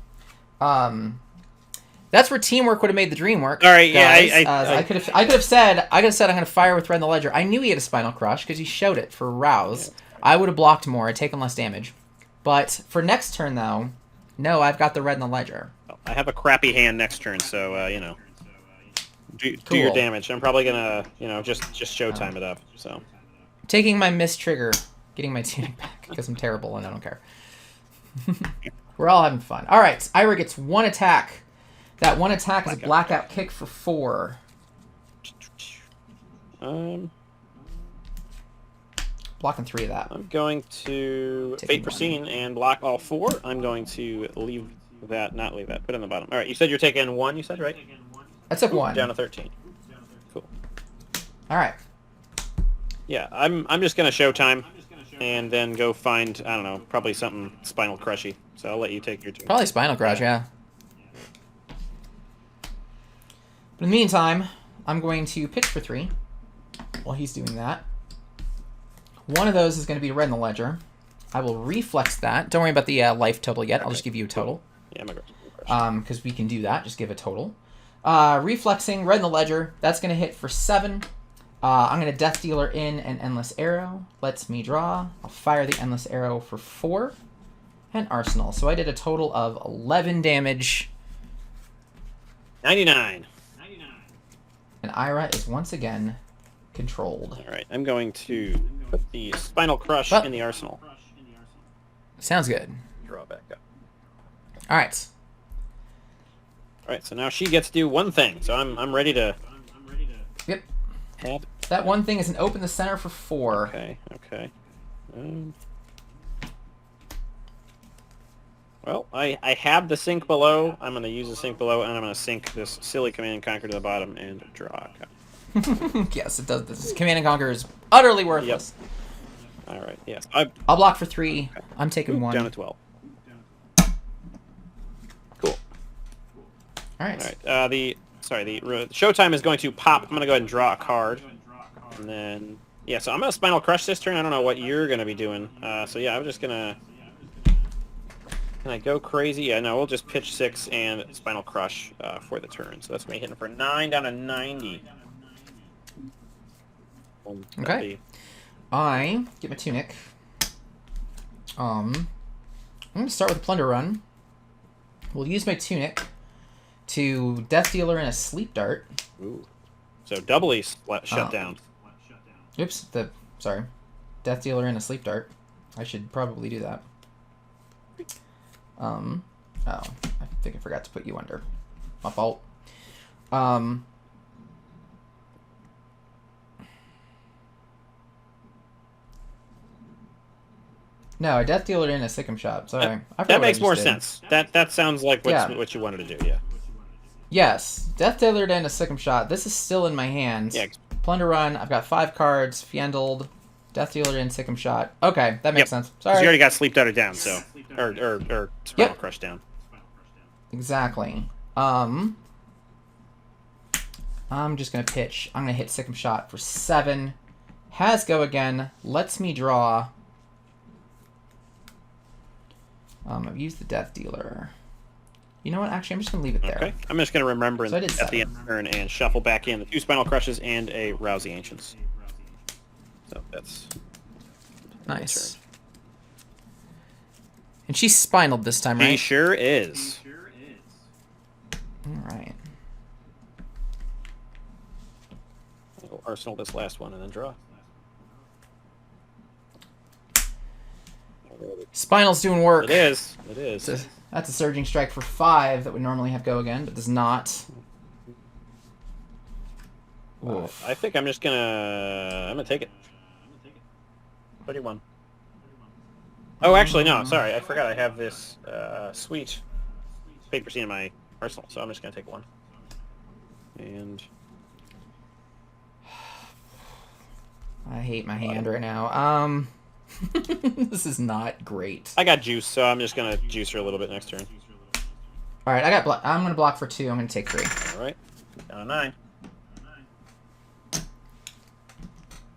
[SPEAKER 1] That's where teamwork would have made the dream work.
[SPEAKER 2] All right,
[SPEAKER 1] guys.
[SPEAKER 2] yeah.
[SPEAKER 1] I could have said I'm gonna fire with Red in the Ledger. I knew he had a Spinal Crush because he showed it for Rouse. Yeah. I would have blocked more. I'd taken less damage. But for next turn though, no, I've got the Red in the Ledger.
[SPEAKER 2] I have a crappy hand next turn, so you know. Do your damage. I'm probably gonna, just showtime it up. So,
[SPEAKER 1] taking my miss trigger, getting my tunic back because I'm terrible and I don't care. We're all having fun. All right, Ira gets 1 attack. That 1 attack is a blackout kick for 4. Blocking 3 of that.
[SPEAKER 2] I'm going to Fate Foreseen and block all 4. I'm going to leave that, not leave that, put it in the bottom. All right, you said you're taking 1. You said right.
[SPEAKER 1] I took 1.
[SPEAKER 2] Down to 13. Cool.
[SPEAKER 1] All right.
[SPEAKER 2] Yeah, I'm just gonna showtime, and then go find, I don't know, probably something Spinal Crushy. So I'll let you take your turn.
[SPEAKER 1] Probably Spinal Crush, yeah. But in the meantime, I'm going to pitch for 3 while he's doing that. One of those is going to be Red in the Ledger. I will reflex that. Don't worry about the life total yet. I'll just give you a total.
[SPEAKER 2] Yeah, my
[SPEAKER 1] because we can do that. Just give a total. Reflexing, Red in the Ledger. That's going to hit for 7. I'm going to Death Dealer in an Endless Arrow. Lets me draw. I'll fire the Endless Arrow for 4. And Arsenal. So I did a total of 11 damage.
[SPEAKER 2] 99.
[SPEAKER 1] And Ira is once again controlled.
[SPEAKER 2] All right, I'm going to put the Spinal Crush in the Arsenal.
[SPEAKER 1] Sounds good.
[SPEAKER 2] Draw back up.
[SPEAKER 1] All right.
[SPEAKER 2] All right, so now she gets to do one thing. So I'm ready to.
[SPEAKER 1] Yep.
[SPEAKER 2] Have...
[SPEAKER 1] That one thing is an open the center for 4.
[SPEAKER 2] Okay. Well, I have the sink below. I'm going to use the sink below, and I'm going to sink this silly Command and Conquer to the bottom and draw.
[SPEAKER 1] Yes, it does. This Command and Conquer is utterly worthless.
[SPEAKER 2] Yep. All right, yes.
[SPEAKER 1] I'll block for 3. Okay. I'm taking 1.
[SPEAKER 2] Down to 12. Cool.
[SPEAKER 1] All right.
[SPEAKER 2] The Showtime is going to pop. I'm going to go ahead and draw a card. And then, yeah, so I'm going to Spinal Crush this turn. I don't know what you're going to be doing. So, yeah, I'm just going to... Can I go crazy? Yeah, no, we'll just pitch 6 and Spinal Crush for the turn. So that's me hitting for 9 down to 90.
[SPEAKER 1] Okay. I get my tunic. I'm going to start with a Plunder Run. We'll use my tunic to Death Dealer in a Sleep Dart.
[SPEAKER 2] Ooh. So doubly shut down.
[SPEAKER 1] Oops. Sorry. Death Dealer and a Sleep Dart. I should probably do that. Oh, I think I forgot to put you under. My fault. No, a Death Dealer and a Sick'em Shot. Sorry.
[SPEAKER 2] That makes more sense. That sounds like what you wanted to do, yeah.
[SPEAKER 1] Yes. Death Dealer and a Sick'em Shot. This is still in my hands.
[SPEAKER 2] Yeah.
[SPEAKER 1] Plunder Run. I've got 5 cards. Fiendled. Death Dealer and Sick'em Shot. Okay, that makes sense. Sorry.
[SPEAKER 2] You already got Sleep Darter down, so... Or Spinal Crush down.
[SPEAKER 1] Exactly. I'm just going to pitch. I'm going to hit Sick'em Shot for 7. Has go again. Lets me draw... I've used the Death Dealer. You know what? Actually, I'm just going to leave it there.
[SPEAKER 2] Okay. I'm just going to remember at the end of the turn and shuffle back in the 2 Spinal Crushes and a Rouse the Ancients. So that's...
[SPEAKER 1] Nice. And she's spinaled this time, right?
[SPEAKER 2] She sure is.
[SPEAKER 1] Alright.
[SPEAKER 2] I'll Arsenal this last one and then draw.
[SPEAKER 1] Spinal's doing work.
[SPEAKER 2] It is. It is.
[SPEAKER 1] That's a Surging Strike for 5 that would normally have go again, but does not.
[SPEAKER 2] I think I'm just gonna take it. 31. Oh, actually, no. Sorry, I forgot I have this sweet paper scene in my arsenal, so I'm just gonna take 1. And
[SPEAKER 1] I hate my hand right now. This is not great.
[SPEAKER 2] I got juice, so I'm just gonna juice her a little bit next turn.
[SPEAKER 1] All right, I'm gonna block for 2. I'm gonna take 3.
[SPEAKER 2] All right, down to 9.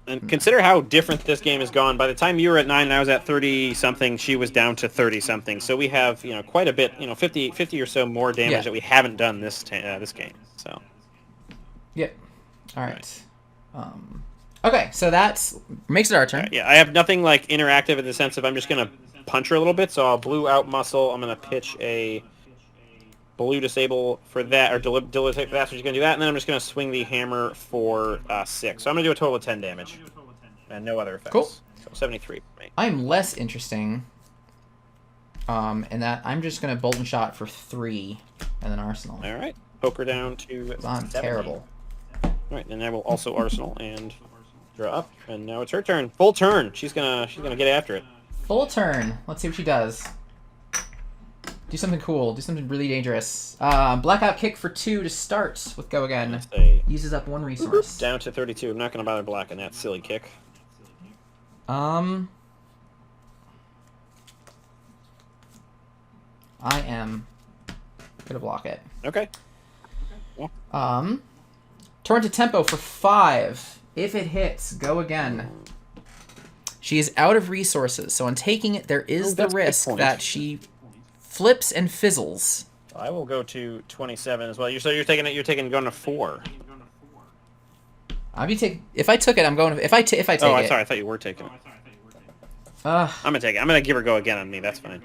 [SPEAKER 2] And consider how different this game has gone. By the time you were at 9 and I was at 30-something, she was down to 30-something. So we have, quite a bit, 50 or so more damage that we haven't done this game. So.
[SPEAKER 1] Yep. All right. Okay, so that makes it our turn.
[SPEAKER 2] Yeah, I have nothing like interactive in the sense of I'm just gonna punch her a little bit. So I'll blue out muscle. I'm gonna pitch a blue disable for that, or disable for that, so she's going to do that, and then I'm just going to swing the hammer for 6. So I'm going to do a total of 10 damage, and no other effects.
[SPEAKER 1] Cool.
[SPEAKER 2] So 73 for me.
[SPEAKER 1] I'm less interesting in that I'm just going to Bolt and Shot for 3, and then Arsenal.
[SPEAKER 2] All right. Poker down to 17.
[SPEAKER 1] I'm terrible.
[SPEAKER 2] All right, and I will also Arsenal and draw up, and now it's her turn. Full turn. She's gonna get after it.
[SPEAKER 1] Full turn. Let's see what she does. Do something cool. Do something really dangerous. Blackout Kick for 2 to start with go again. Uses up 1 resource.
[SPEAKER 2] Down to 32. I'm not going to bother blocking that silly kick.
[SPEAKER 1] I am gonna block it.
[SPEAKER 2] Okay.
[SPEAKER 1] Yeah. Turn to tempo for 5. If it hits, go again. She is out of resources, so on taking it, there is the risk that she flips and fizzles.
[SPEAKER 2] I will go to 27 as well. So you're taking it. You're going to 4.
[SPEAKER 1] I'll be taking. If I took it, I'm going to. If I take it.
[SPEAKER 2] Oh, I'm sorry. I thought you were taking it. I'm gonna take it. I'm gonna give her go again on me. That's fine.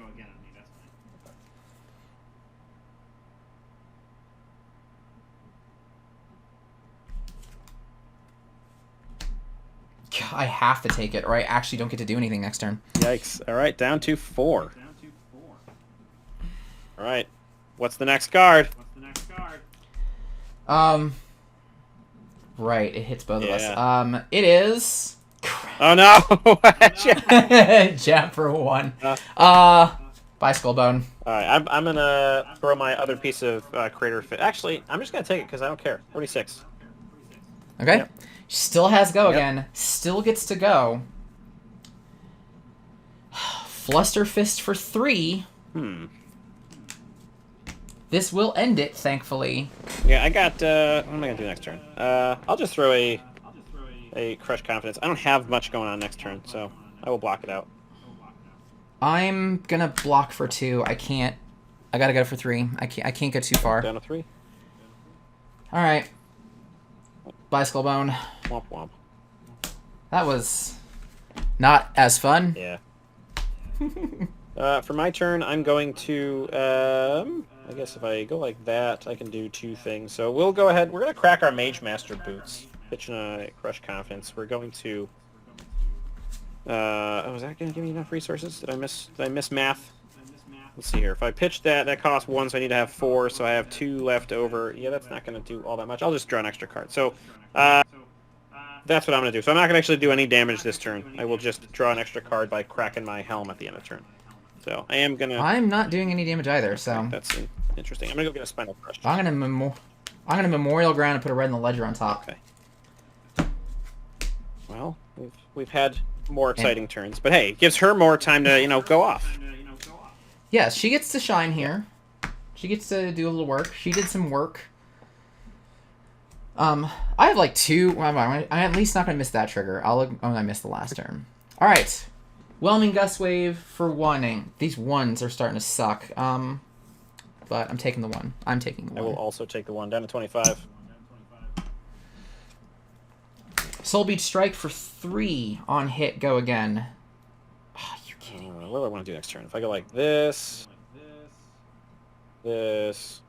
[SPEAKER 1] I have to take it, or I actually don't get to do anything next turn.
[SPEAKER 2] Yikes! All right, down to 4. All right, what's the next card?
[SPEAKER 1] Right, it hits both of us. It is.
[SPEAKER 2] Oh no!
[SPEAKER 1] Jab for 1. Bicycle Bone.
[SPEAKER 2] All right, I'm gonna throw my other piece of Crater Fit. Actually, I'm just gonna take it because I don't care. 46.
[SPEAKER 1] Okay.
[SPEAKER 2] Yep.
[SPEAKER 1] Still has go again. Still gets to go. Fluster Fist for 3. This will end it, thankfully.
[SPEAKER 2] Yeah, I got... what am I going to do next turn? I'll just throw a Crush Confidence. I don't have much going on next turn, so I will block it out.
[SPEAKER 1] I'm going to block for 2. I can't... I got to go for 3. I can't go too far.
[SPEAKER 2] Down to 3.
[SPEAKER 1] All right. Bicycle Bone.
[SPEAKER 2] Womp womp.
[SPEAKER 1] That was not as fun.
[SPEAKER 2] Yeah. For my turn, I'm going to I guess if I go like that, I can do two things. So we'll go ahead. We're going to crack our Mage Master boots. Pitching a Crush Confidence. We're going to... oh, is that going to give me enough resources? Did I miss math? Let's see here. If I pitch that, that costs 1, so I need to have 4, so I have 2 left over. Yeah, that's not going to do all that much. I'll just draw an extra card. So, that's what I'm going to do. So I'm not going to actually do any damage this turn. I will just draw an extra card by cracking my helm at the end of the turn. So I am going to...
[SPEAKER 1] I'm not doing any damage either, so...
[SPEAKER 2] That's interesting. I'm going to go get a Spinal Crush.
[SPEAKER 1] I'm going to Memorial Ground and put a red in the ledger on top.
[SPEAKER 2] Okay. Well, we've had more exciting turns. But hey, it gives her more time to, go off.
[SPEAKER 1] Yes, she gets to shine here. She gets to do a little work. She did some work. I have like 2... I'm at least not going to miss that trigger. I missed the last turn. Alright. Whelming Gust Wave for 1. These 1s are starting to suck. But I'm taking the 1. I'm taking the 1.
[SPEAKER 2] I will also take the 1. Down to 25.
[SPEAKER 1] Soul Beach Strike for 3 on hit. Go again. Oh, you kidding me?
[SPEAKER 2] What do I want to do next turn? If I go like this... This...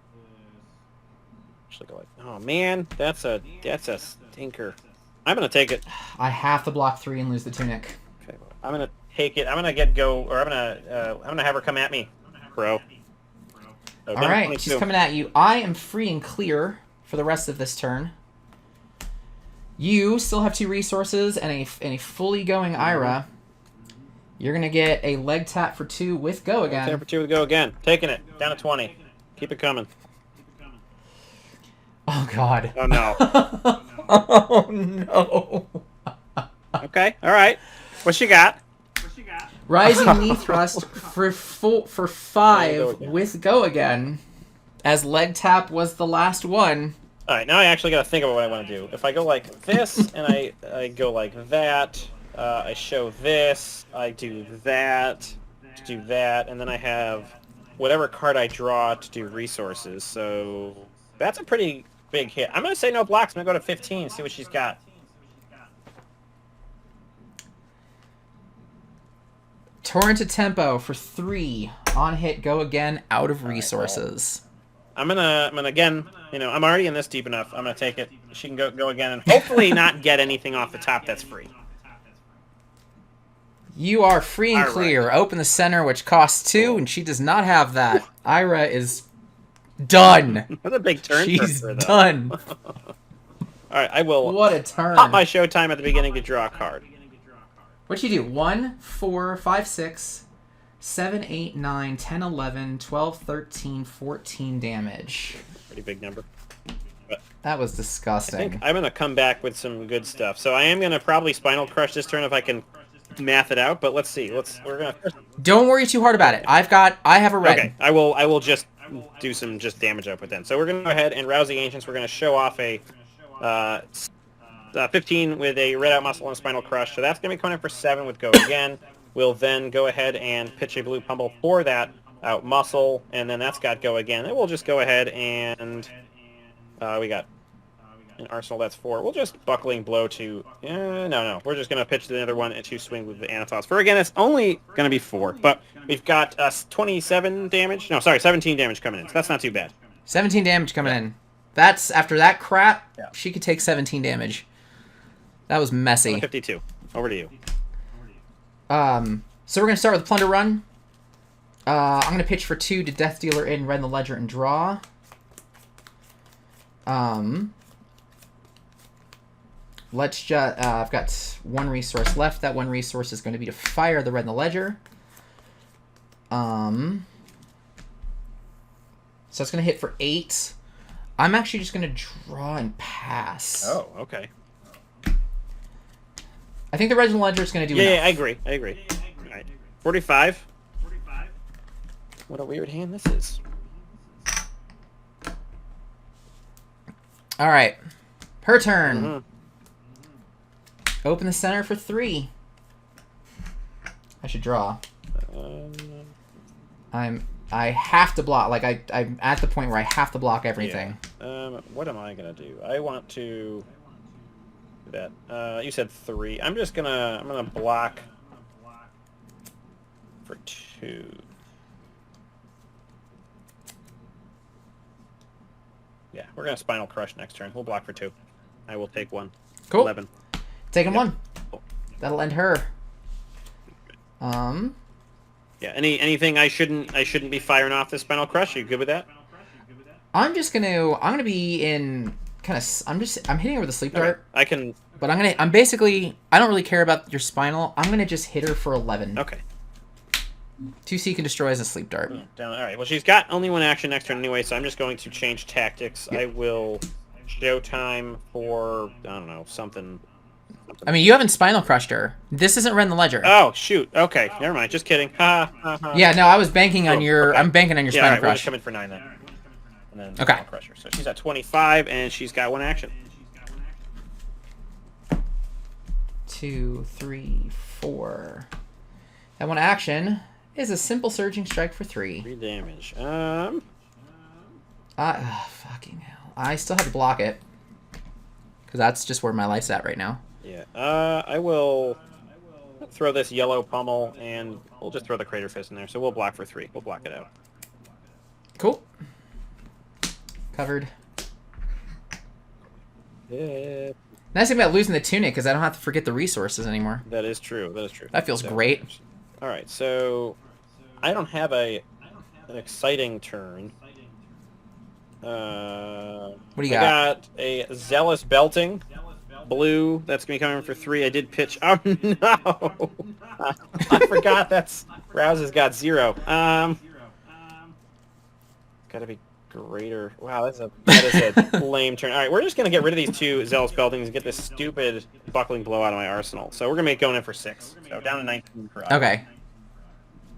[SPEAKER 2] Actually go like... Oh, man. That's a stinker. I'm going to take it.
[SPEAKER 1] I have to block 3 and lose the Tunic.
[SPEAKER 2] Okay, I'm going to take it. I'm going to I'm going to have her come at me, bro.
[SPEAKER 1] So alright, she's coming at you. I am free and clear for the rest of this turn. You still have 2 resources and a fully going Ira. You're going to get a leg tap for 2 with Go Again.
[SPEAKER 2] Leg tap for 2 with Go Again. Taking it. Down to 20. Keep it coming.
[SPEAKER 1] Oh, God.
[SPEAKER 2] Oh, no.
[SPEAKER 1] Oh, no.
[SPEAKER 2] Okay, alright. What you got?
[SPEAKER 1] Rising Knee Thrust for 5 with Go Again, as leg tap was the last one.
[SPEAKER 2] Alright, now I actually got to think about what I want to do. If I go like this, and I go like that, I show this, I do that, and then I have whatever card I draw to do resources. So that's a pretty big hit. I'm going to say no blocks. I'm going to go to 15, see what she's got.
[SPEAKER 1] Torrent of Tempo for 3 on hit. Go again. Out of resources.
[SPEAKER 2] I'm gonna again. I'm already in this deep enough. I'm gonna take it. She can go again, and hopefully not get anything off the top that's free.
[SPEAKER 1] You are free and clear. Open the center, which costs 2, and she does not have that. Ira is done.
[SPEAKER 2] That's a big turn.
[SPEAKER 1] She's for her, done.
[SPEAKER 2] All right, I will.
[SPEAKER 1] What a turn!
[SPEAKER 2] Pop my showtime at the beginning to draw a card.
[SPEAKER 1] What'd you do? 1, 4, 5, 6, 7, 8, 9, 10, 11, 12, 13, 14 damage.
[SPEAKER 2] Pretty big number. But
[SPEAKER 1] that was disgusting.
[SPEAKER 2] I think I'm going to come back with some good stuff. So I am going to probably Spinal Crush this turn if I can math it out, but let's see. We're going to...
[SPEAKER 1] Don't worry too hard about it. I have a red.
[SPEAKER 2] Okay, I will just do some damage output then. So we're going to go ahead and rouse the Ancients. We're going to show off a 15 with a Red Out Muscle and a Spinal Crush. So that's going to be coming in for 7 with Go Again. We'll then go ahead and pitch a Blue Pummel for that Out Muscle, and then that's got Go Again. And we'll just go ahead and we got an Arsenal, that's 4. We'll just Buckling Blow to... no. We're just going to pitch the other one to swing with the Anathoss. For, again, it's only going to be 4, but we've got 27 damage. No, sorry, 17 damage coming in. So that's not too bad.
[SPEAKER 1] 17 damage coming in. That's, after that crap, she could take 17 damage. That was messy.
[SPEAKER 2] 52. Over to you.
[SPEAKER 1] So we're going to start with Plunder Run. I'm going to pitch for 2 to Death Dealer in, red in the ledger, and draw. Let's just... I've got 1 resource left. That 1 resource is going to be to fire the red in the ledger. So it's going to hit for 8. I'm actually just going to draw and pass.
[SPEAKER 2] Oh, okay.
[SPEAKER 1] I think the red in the ledger is going to do enough.
[SPEAKER 2] Yeah, I agree. All right. 45. What a weird hand this is.
[SPEAKER 1] All right. Her turn. Open the center for 3. I should draw. I have to block. Like I'm at the point where I have to block everything.
[SPEAKER 2] Yeah. What am I gonna do? I want to do that. You said 3. I'm gonna block for 2. Yeah, we're going to Spinal Crush next turn. We'll block for 2. I will take 1.
[SPEAKER 1] Cool.
[SPEAKER 2] 11.
[SPEAKER 1] Taking 1.
[SPEAKER 2] Cool.
[SPEAKER 1] That'll end her.
[SPEAKER 2] Yeah. Anything I shouldn't be firing off this Spinal Crush? Are you good with that?
[SPEAKER 1] I'm gonna be in kind of. I'm hitting her with a sleep dart.
[SPEAKER 2] I can.
[SPEAKER 1] But I'm basically. I don't really care about your spinal. I'm gonna just hit her for 11.
[SPEAKER 2] Okay.
[SPEAKER 1] 2 seek and destroy as a sleep dart.
[SPEAKER 2] Down. All right. Well, she's got only 1 action next turn anyway, so I'm just going to change tactics. I will showtime for I don't know something.
[SPEAKER 1] I mean, you haven't spinal crushed her. This isn't Rend the Ledger.
[SPEAKER 2] Oh shoot. Okay. Never mind. Just kidding.
[SPEAKER 1] Yeah. No, I was banking on your. Okay. I'm banking on your spinal crush.
[SPEAKER 2] We'll just come in for 9 then. And then okay. Crusher. So she's at 25, and she's got 1 action.
[SPEAKER 1] 2, 3, 4. That 1 action is a simple surging strike for 3.
[SPEAKER 2] 3 damage.
[SPEAKER 1] Fucking hell. I still have to block it. Because that's just where my life's at right now.
[SPEAKER 2] Yeah. I will throw this yellow pummel, and we'll just throw the Crater Fist in there. So we'll block for 3. We'll block it out.
[SPEAKER 1] Cool. Covered.
[SPEAKER 2] Yeah.
[SPEAKER 1] Nice thing about losing the tunic is I don't have to forget the resources anymore.
[SPEAKER 2] That is true. That is true.
[SPEAKER 1] That feels great.
[SPEAKER 2] All right, so I don't have an exciting turn.
[SPEAKER 1] What do you
[SPEAKER 2] got? I got a Zealous Belting, blue. That's gonna be coming for 3. I did pitch. Oh no! I forgot that's Rouse has got 0. Gotta be greater. Wow, that is a lame turn. All right, we're just gonna get rid of these 2 Zealous Beltings and get this stupid Buckling Blow out of my arsenal. So we're gonna make going in for 6. So down to 19 per item.
[SPEAKER 1] Okay.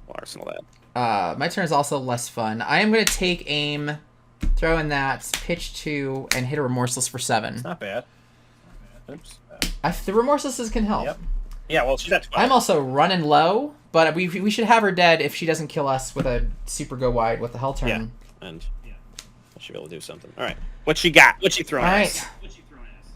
[SPEAKER 2] We'll arsenal that.
[SPEAKER 1] My turn is also less fun. I am gonna take aim, throw in that, pitch 2, and hit a Remorseless for 7.
[SPEAKER 2] It's not bad. Oops.
[SPEAKER 1] The Remorselesses can help.
[SPEAKER 2] Yep. Yeah, well, she's at 12.
[SPEAKER 1] I'm also running low, but we should have her dead if she doesn't kill us with a super go wide with the hell turn.
[SPEAKER 2] Yeah, and I should be able to do something. All right. What's she got? What's she throwing at us?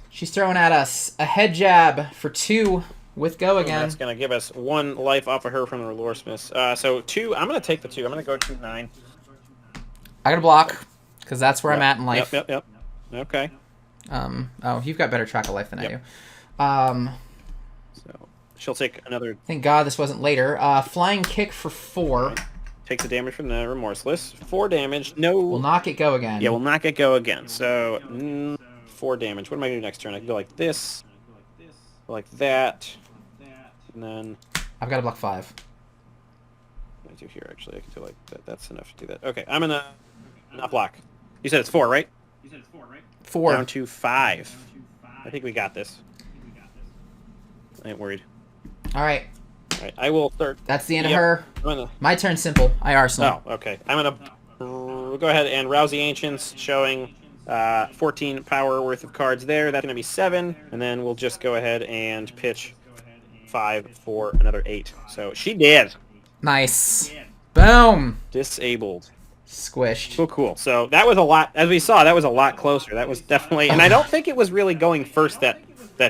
[SPEAKER 1] She's throwing at us a head jab for 2 with go again.
[SPEAKER 2] That's going to give us 1 life off of her from the Lure Smiths. So 2, I'm going to take the 2. I'm going to go to 9.
[SPEAKER 1] I got to block, because that's where I'm at in life.
[SPEAKER 2] Yep. Okay.
[SPEAKER 1] Oh, you've got better track of life than I do.
[SPEAKER 2] So she'll take another...
[SPEAKER 1] Thank God this wasn't later. Flying kick for 4.
[SPEAKER 2] Right. Takes the damage from the Remorseless. 4 damage. No...
[SPEAKER 1] We'll not get go again.
[SPEAKER 2] Yeah, we'll not get go again. So 4 damage. What am I going to do next turn? I can go like this. Go like that. And then...
[SPEAKER 1] I've got to block 5.
[SPEAKER 2] What do I do here, actually? I can do like that. That's enough to do that. Okay, I'm going to not block. You said it's 4, right?
[SPEAKER 1] 4.
[SPEAKER 2] Down to 5. I think we got this. I ain't worried.
[SPEAKER 1] All right.
[SPEAKER 2] All right, I will start.
[SPEAKER 1] That's the end of her. My turn's simple. I arsenal.
[SPEAKER 2] Oh, okay. I'm going to go ahead and rouse the Ancients, showing 14 power worth of cards there. That's going to be 7. And then we'll just go ahead and pitch 5 for another 8. So she did.
[SPEAKER 1] Nice. Boom.
[SPEAKER 2] Disabled.
[SPEAKER 1] Squished.
[SPEAKER 2] Cool. So that was a lot, as we saw, that was a lot closer. That was definitely, and I don't think it was really going first that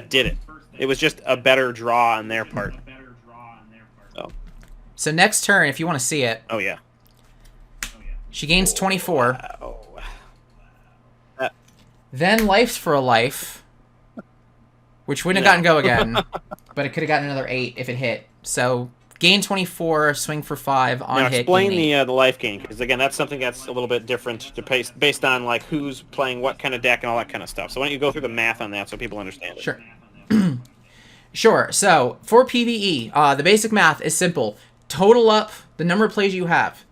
[SPEAKER 2] did it. It was just a better draw on their part.
[SPEAKER 1] So next turn, if you want to see it.
[SPEAKER 2] Oh, yeah.
[SPEAKER 1] She gains 24.
[SPEAKER 2] Wow.
[SPEAKER 1] Then life's for a life. Which wouldn't have gotten go again. But it could have gotten another 8 if it hit. So gain 24, swing for 5 on
[SPEAKER 2] now
[SPEAKER 1] hit.
[SPEAKER 2] Explain the life gain, because again, that's something that's a little bit different to based on like who's playing what kind of deck and all that kind of stuff. So why don't you go through the math on that so people understand it?
[SPEAKER 1] Sure. Sure. So for PvE, the basic math is simple. Total up the number of plays you have.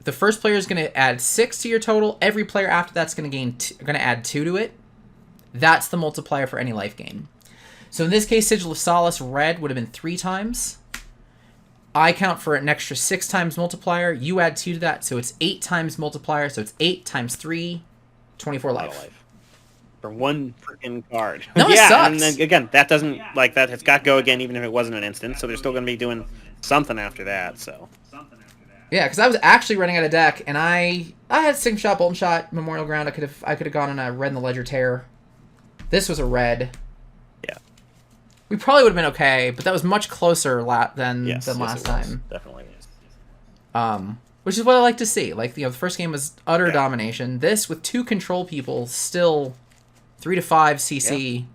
[SPEAKER 1] The first player is going to add 6 to your total. Every player after that's going to add 2 to it. That's the multiplier for any life gain. So in this case, Sigil of Solace red would have been 3 times. I count for an extra 6 times multiplier. You add 2 to that, so it's 8 times multiplier. So it's 8 times 3, 24 life.
[SPEAKER 2] For 1 freaking card.
[SPEAKER 1] No, it sucks.
[SPEAKER 2] And then, again, that doesn't, like, that has got go again even if it wasn't an instant, so they're still going to be doing something after that, so.
[SPEAKER 1] Yeah, because I was actually running out of deck, and I had Sing Shot, Bolton Shot, Memorial Ground. I could have gone on a red in the Ledger Tear. This was a red.
[SPEAKER 2] Yeah.
[SPEAKER 1] We probably would have been okay, but that was much closer than last time.
[SPEAKER 2] Definitely is.
[SPEAKER 1] which is what I like to see. Like, the first game was utter domination. This, with 2 control people, still 3 to 5 CC.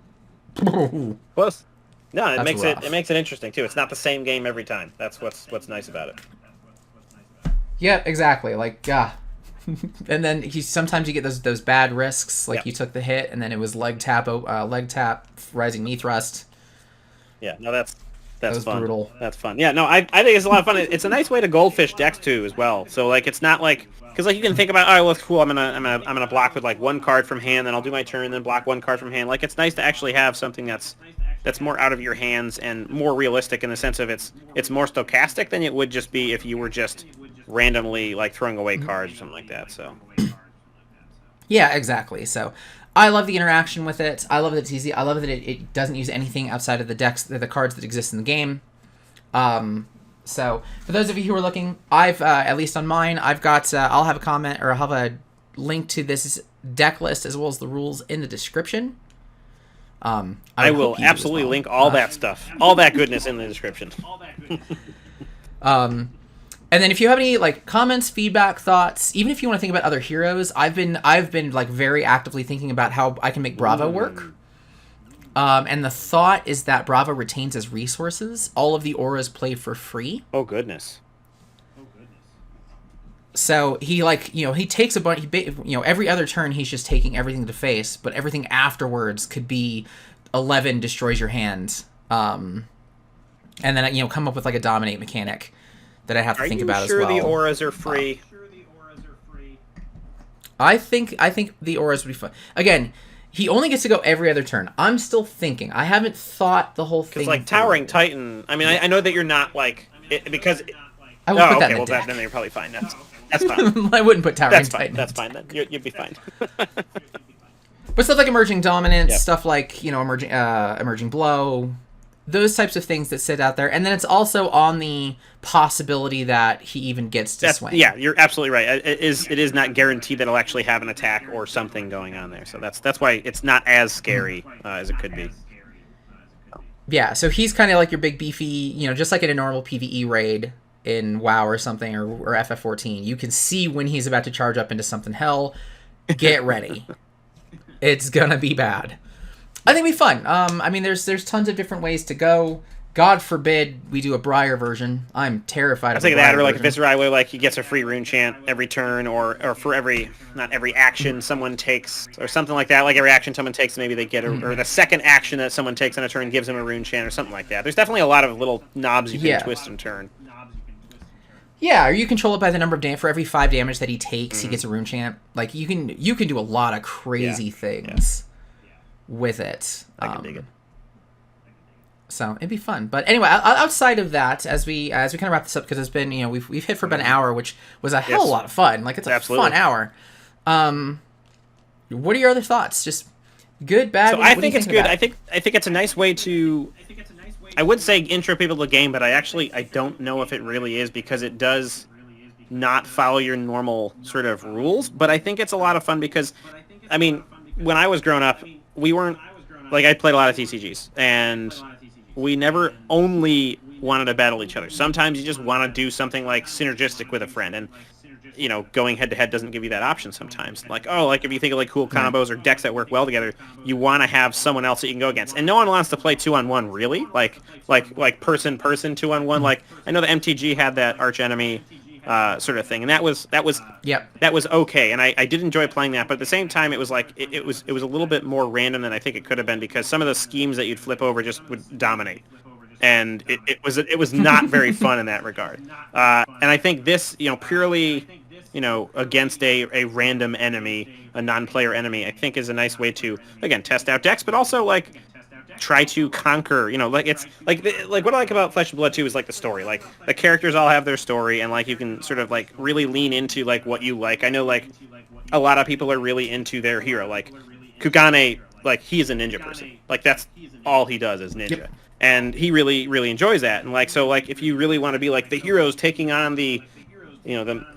[SPEAKER 2] Yeah. Close. No, it makes it interesting too. It's not the same game every time. That's what's nice about it.
[SPEAKER 1] Yeah, exactly. Like, and then sometimes you get those bad risks. Like, you took the hit, and then it was leg tap, rising knee thrust.
[SPEAKER 2] Yeah, no, that's fun.
[SPEAKER 1] Brutal.
[SPEAKER 2] That's fun. Yeah, no, I think it's a lot of fun. It's a nice way to goldfish decks too, as well. So like, it's not like, because like you can think about, oh, well, it's cool. I'm gonna block with like 1 card from hand, then I'll do my turn, then block 1 card from hand. Like, it's nice to actually have something that's more out of your hands and more realistic in the sense of it's more stochastic than it would just be if you were just randomly like throwing away cards or something like that. So
[SPEAKER 1] yeah, exactly. So I love the interaction with it. I love that it's easy. I love that it doesn't use anything outside of the cards that exist in the game. So for those of you who are looking, I've at least on mine, I've got I'll have a comment, or I'll have a link to this deck list as well as the rules in the description.
[SPEAKER 2] I will absolutely link all that stuff, all that goodness in the description.
[SPEAKER 1] And then if you have any like comments, feedback, thoughts, even if you want to think about other heroes, I've been like very actively thinking about how I can make Bravo work. And the thought is that Bravo retains as resources. All of the auras play for free.
[SPEAKER 2] Oh goodness.
[SPEAKER 1] So he he takes a bunch. Every other turn he's just taking everything to face, but everything afterwards could be 11 destroys your hand, and then come up with like a dominate mechanic that I have to think about as well.
[SPEAKER 2] Are you sure the auras are free?
[SPEAKER 1] I think the auras would be fun. Again, he only gets to go every other turn. I'm still thinking. I haven't thought the whole thing.
[SPEAKER 2] Because like Towering Titan. I mean, I know that you're not like because.
[SPEAKER 1] I would put that in the deck.
[SPEAKER 2] Then you're probably fine. That's fine.
[SPEAKER 1] I wouldn't put Towering Titan.
[SPEAKER 2] That's fine then. You'd be fine.
[SPEAKER 1] But stuff like Emerging Dominance, stuff like Emerging Blow, those types of things that sit out there, and then it's also on the possibility that he even gets to swing.
[SPEAKER 2] Yeah, you're absolutely right. It is not guaranteed that it'll actually have an attack or something going on there. So that's why it's not as scary as it could be.
[SPEAKER 1] Yeah, so he's kind of like your big beefy, just like in a normal PvE raid in WoW or something, or FF14. You can see when he's about to charge up into something hell. Get ready. It's gonna be bad. I think it'd be fun. I mean, there's tons of different ways to go. God forbid we do a Briar version. I'm terrified of a Briar version.
[SPEAKER 2] Or like Viserai, where like he gets a free rune chant every turn, or for not every action someone takes, or something like that. Like every action someone takes, maybe they get or the second action that someone takes on a turn gives him a rune chant or something like that. There's definitely a lot of little knobs you can twist and turn.
[SPEAKER 1] Yeah, or you control it by the number of damage. For every 5 damage that he takes, he gets a rune chant. Like you can do a lot of crazy things with it.
[SPEAKER 2] I can dig it.
[SPEAKER 1] So it'd be fun. But anyway, outside of that, as we kind of wrap this up, because it's been we've hit for about an hour, which was a hell of a lot of fun. Like it's a fun hour. What are your other thoughts? Just good, bad.
[SPEAKER 2] So I think it's good. I think it's a nice way to. I would say intro people to the game, but I don't know if it really is, because it does not follow your normal sort of rules. But I think it's a lot of fun because, I mean, when I was growing up, we weren't like I played a lot of TCGs, and we never only wanted to battle each other. Sometimes you just want to do something like synergistic with a friend, and going head to head doesn't give you that option sometimes. Like if you think of like cool combos or decks that work well together, you want to have someone else that you can go against. And no one wants to play 2-on-1 really, like person 2-on-1. Like I know the MTG had that arch enemy sort of thing, and that was okay, and I did enjoy playing that. But at the same time, it was like it was a little bit more random than I think it could have been, because some of the schemes that you'd flip over just would dominate. And it was not very fun in that regard. And I think this, purely, against a random enemy, a non-player enemy, I think is a nice way to, again, test out decks, but also, like, try to conquer, it's, like what I like about Flesh and Blood 2 is, like, the story. Like, the characters all have their story, and, like, you can sort of, like, really lean into, like, what you like. I know, like, a lot of people are really into their hero. Like, Kugane, like, he is a ninja person. Like, that's all he does is ninja. Yep. And he really, really enjoys that. And like, so like, if you really want to be like the heroes taking on the,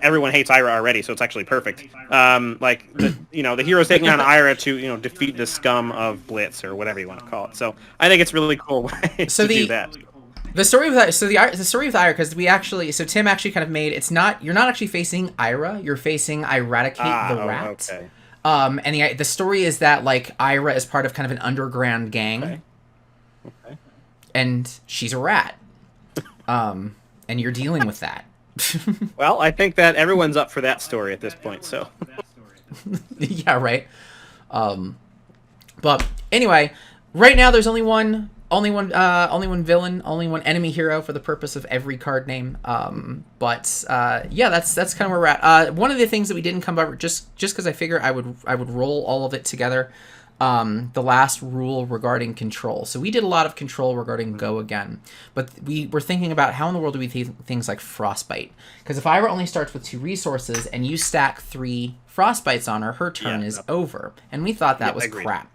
[SPEAKER 2] everyone hates Ira already, so it's actually perfect. Like the heroes taking on Ira to, defeat the scum of Blitz or whatever you want to call it. So I think it's really cool way to do that.
[SPEAKER 1] The story of that, so the story of Ira, because Tim actually kind of made, you're not actually facing Ira, you're facing Eradicate the Rat.
[SPEAKER 2] Okay.
[SPEAKER 1] And the story is that, like, Ira is part of kind of an underground gang.
[SPEAKER 2] Okay.
[SPEAKER 1] And she's a rat. And you're dealing with that.
[SPEAKER 2] Well, I think that everyone's up for that story at this point, so.
[SPEAKER 1] Yeah, right. But anyway, right now there's only one villain, only one enemy hero for the purpose of every card name. Yeah, that's kind of where we're at. One of the things that we didn't come over, just because I figure I would roll all of it together. The last rule regarding control. So we did a lot of control regarding Go again, but we were thinking about how in the world do we things like Frostbite? Because if Ira only starts with 2 resources and you stack 3 Frostbites on her turn is over, and we thought that was crap.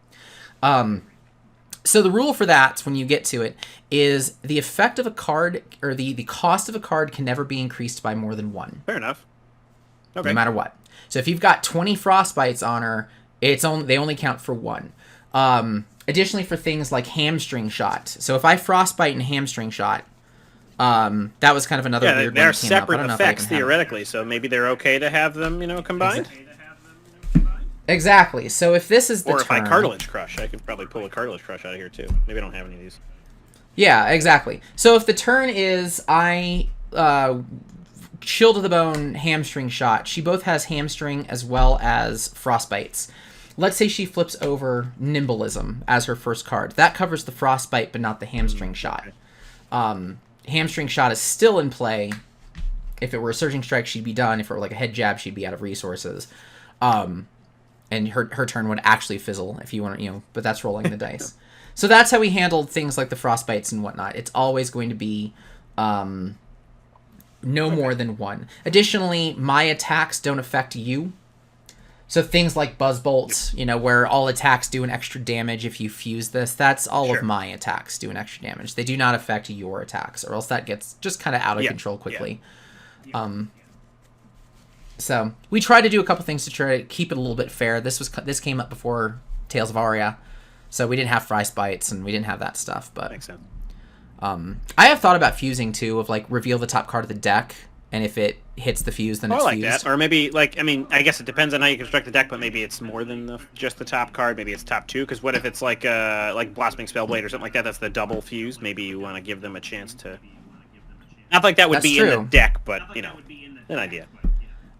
[SPEAKER 1] So the rule for that, when you get to it, is the effect of a card, or the cost of a card can never be increased by more than 1.
[SPEAKER 2] Fair enough. Okay.
[SPEAKER 1] No matter what. So if you've got 20 Frostbites on her, they only count for 1. Additionally, for things like Hamstring Shot. So if I Frostbite and Hamstring Shot, that was kind of another weird one.
[SPEAKER 2] They're separate effects theoretically, so maybe they're okay to have them, combined.
[SPEAKER 1] Exactly. So if this is the
[SPEAKER 2] turn,
[SPEAKER 1] if I
[SPEAKER 2] Cartilage Crush, I could probably pull a Cartilage Crush out of here too. Maybe I don't have any of these.
[SPEAKER 1] Yeah, exactly. So if the turn is I Chill to the Bone, Hamstring Shot, she both has Hamstring as well as Frostbites. Let's say she flips over Nimbleism as her first card. That covers the Frostbite, but not the Hamstring Shot. Hamstring Shot is still in play. If it were a Surging Strike, she'd be done. If it were like a Head Jab, she'd be out of resources. And her turn would actually fizzle if you want to, but that's rolling the dice. So that's how we handled things like the Frostbites and whatnot. It's always going to be no more than 1. Additionally, my attacks don't affect you. So things like Buzz Bolts, where all attacks do an extra damage if you fuse this, that's all of my attacks do an extra damage. They do not affect your attacks, or else that gets just kind of out of control quickly. So we tried to do a couple things to try to keep it a little bit fair. This came up before Tales of Aria, so we didn't have Frostbites and we didn't have that stuff. But
[SPEAKER 2] makes sense.
[SPEAKER 1] I have thought about fusing too, of like reveal the top card of the deck, and if it hits the fuse, then it's fused.
[SPEAKER 2] That. Or maybe I guess it depends on how you construct the deck, but maybe it's more than just the top card. Maybe it's top 2. Because what if it's like Blossoming Spellblade or something like that? That's the double fuse. Maybe you want to give them a chance to. Not like that would be in the deck, but an idea.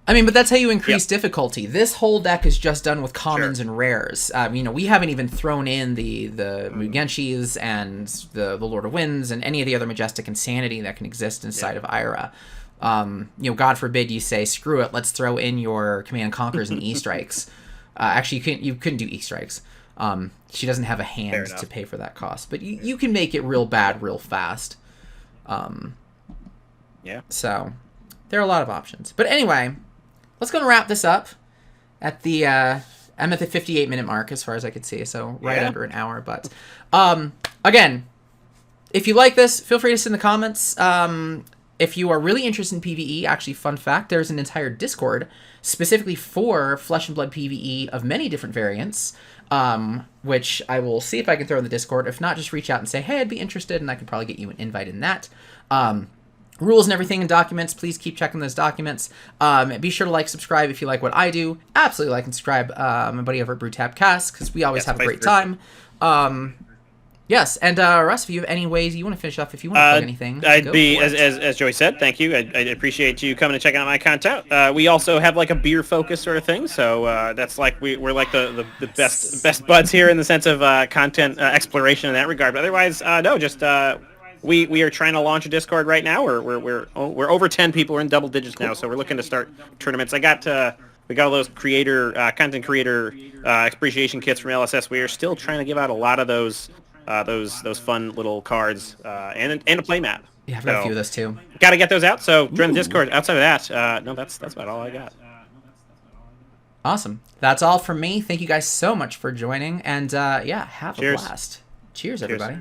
[SPEAKER 1] I mean, but that's how you increase difficulty. This whole deck is just done with commons and rares. We haven't even thrown in the Mugenshis and the Lord of Winds and any of the other Majestic Insanity that can exist inside of Ira. God forbid you say, screw it, let's throw in your Command Conquers and E-Strikes. Actually, you couldn't do E-Strikes. She doesn't have a hand to pay for that cost. But you can make it real bad real fast. So, there are a lot of options. But anyway, let's go and wrap this up at the... I'm at the 58-minute mark as far as I could see, so under an hour. But, again, if you like this, feel free to send the comments. If you are really interested in PvE, actually, fun fact, there's an entire Discord specifically for Flesh and Blood PvE of many different variants, which I will see if I can throw in the Discord. If not, just reach out and say, hey, I'd be interested, and I could probably get you an invite in that. Rules and everything in documents, please keep checking those documents. Be sure to like, subscribe if you like what I do. Absolutely like and subscribe my buddy over at BrewTapCast, because we always have a great time. Yes, and Russ, if you have any ways you want to finish off, if you want to plug anything,
[SPEAKER 2] I'd be as Joey said. Thank you. I appreciate you coming and checking out my content. We also have like a beer focus sort of thing, so that's like we're like the best buds here in the sense of content exploration in that regard. But otherwise, no, just we are trying to launch a Discord right now. We're over 10 people. We're in double digits now, so we're looking to start tournaments. We got all those content creator appreciation kits from LSS. We are still trying to give out a lot of those fun little cards and a play map.
[SPEAKER 1] Yeah, I've got a few of those too.
[SPEAKER 2] Got to get those out. So join the Discord. Outside of that, no, that's about all I got.
[SPEAKER 1] Awesome. That's all from me. Thank you guys so much for joining, and have a blast. Cheers, everybody.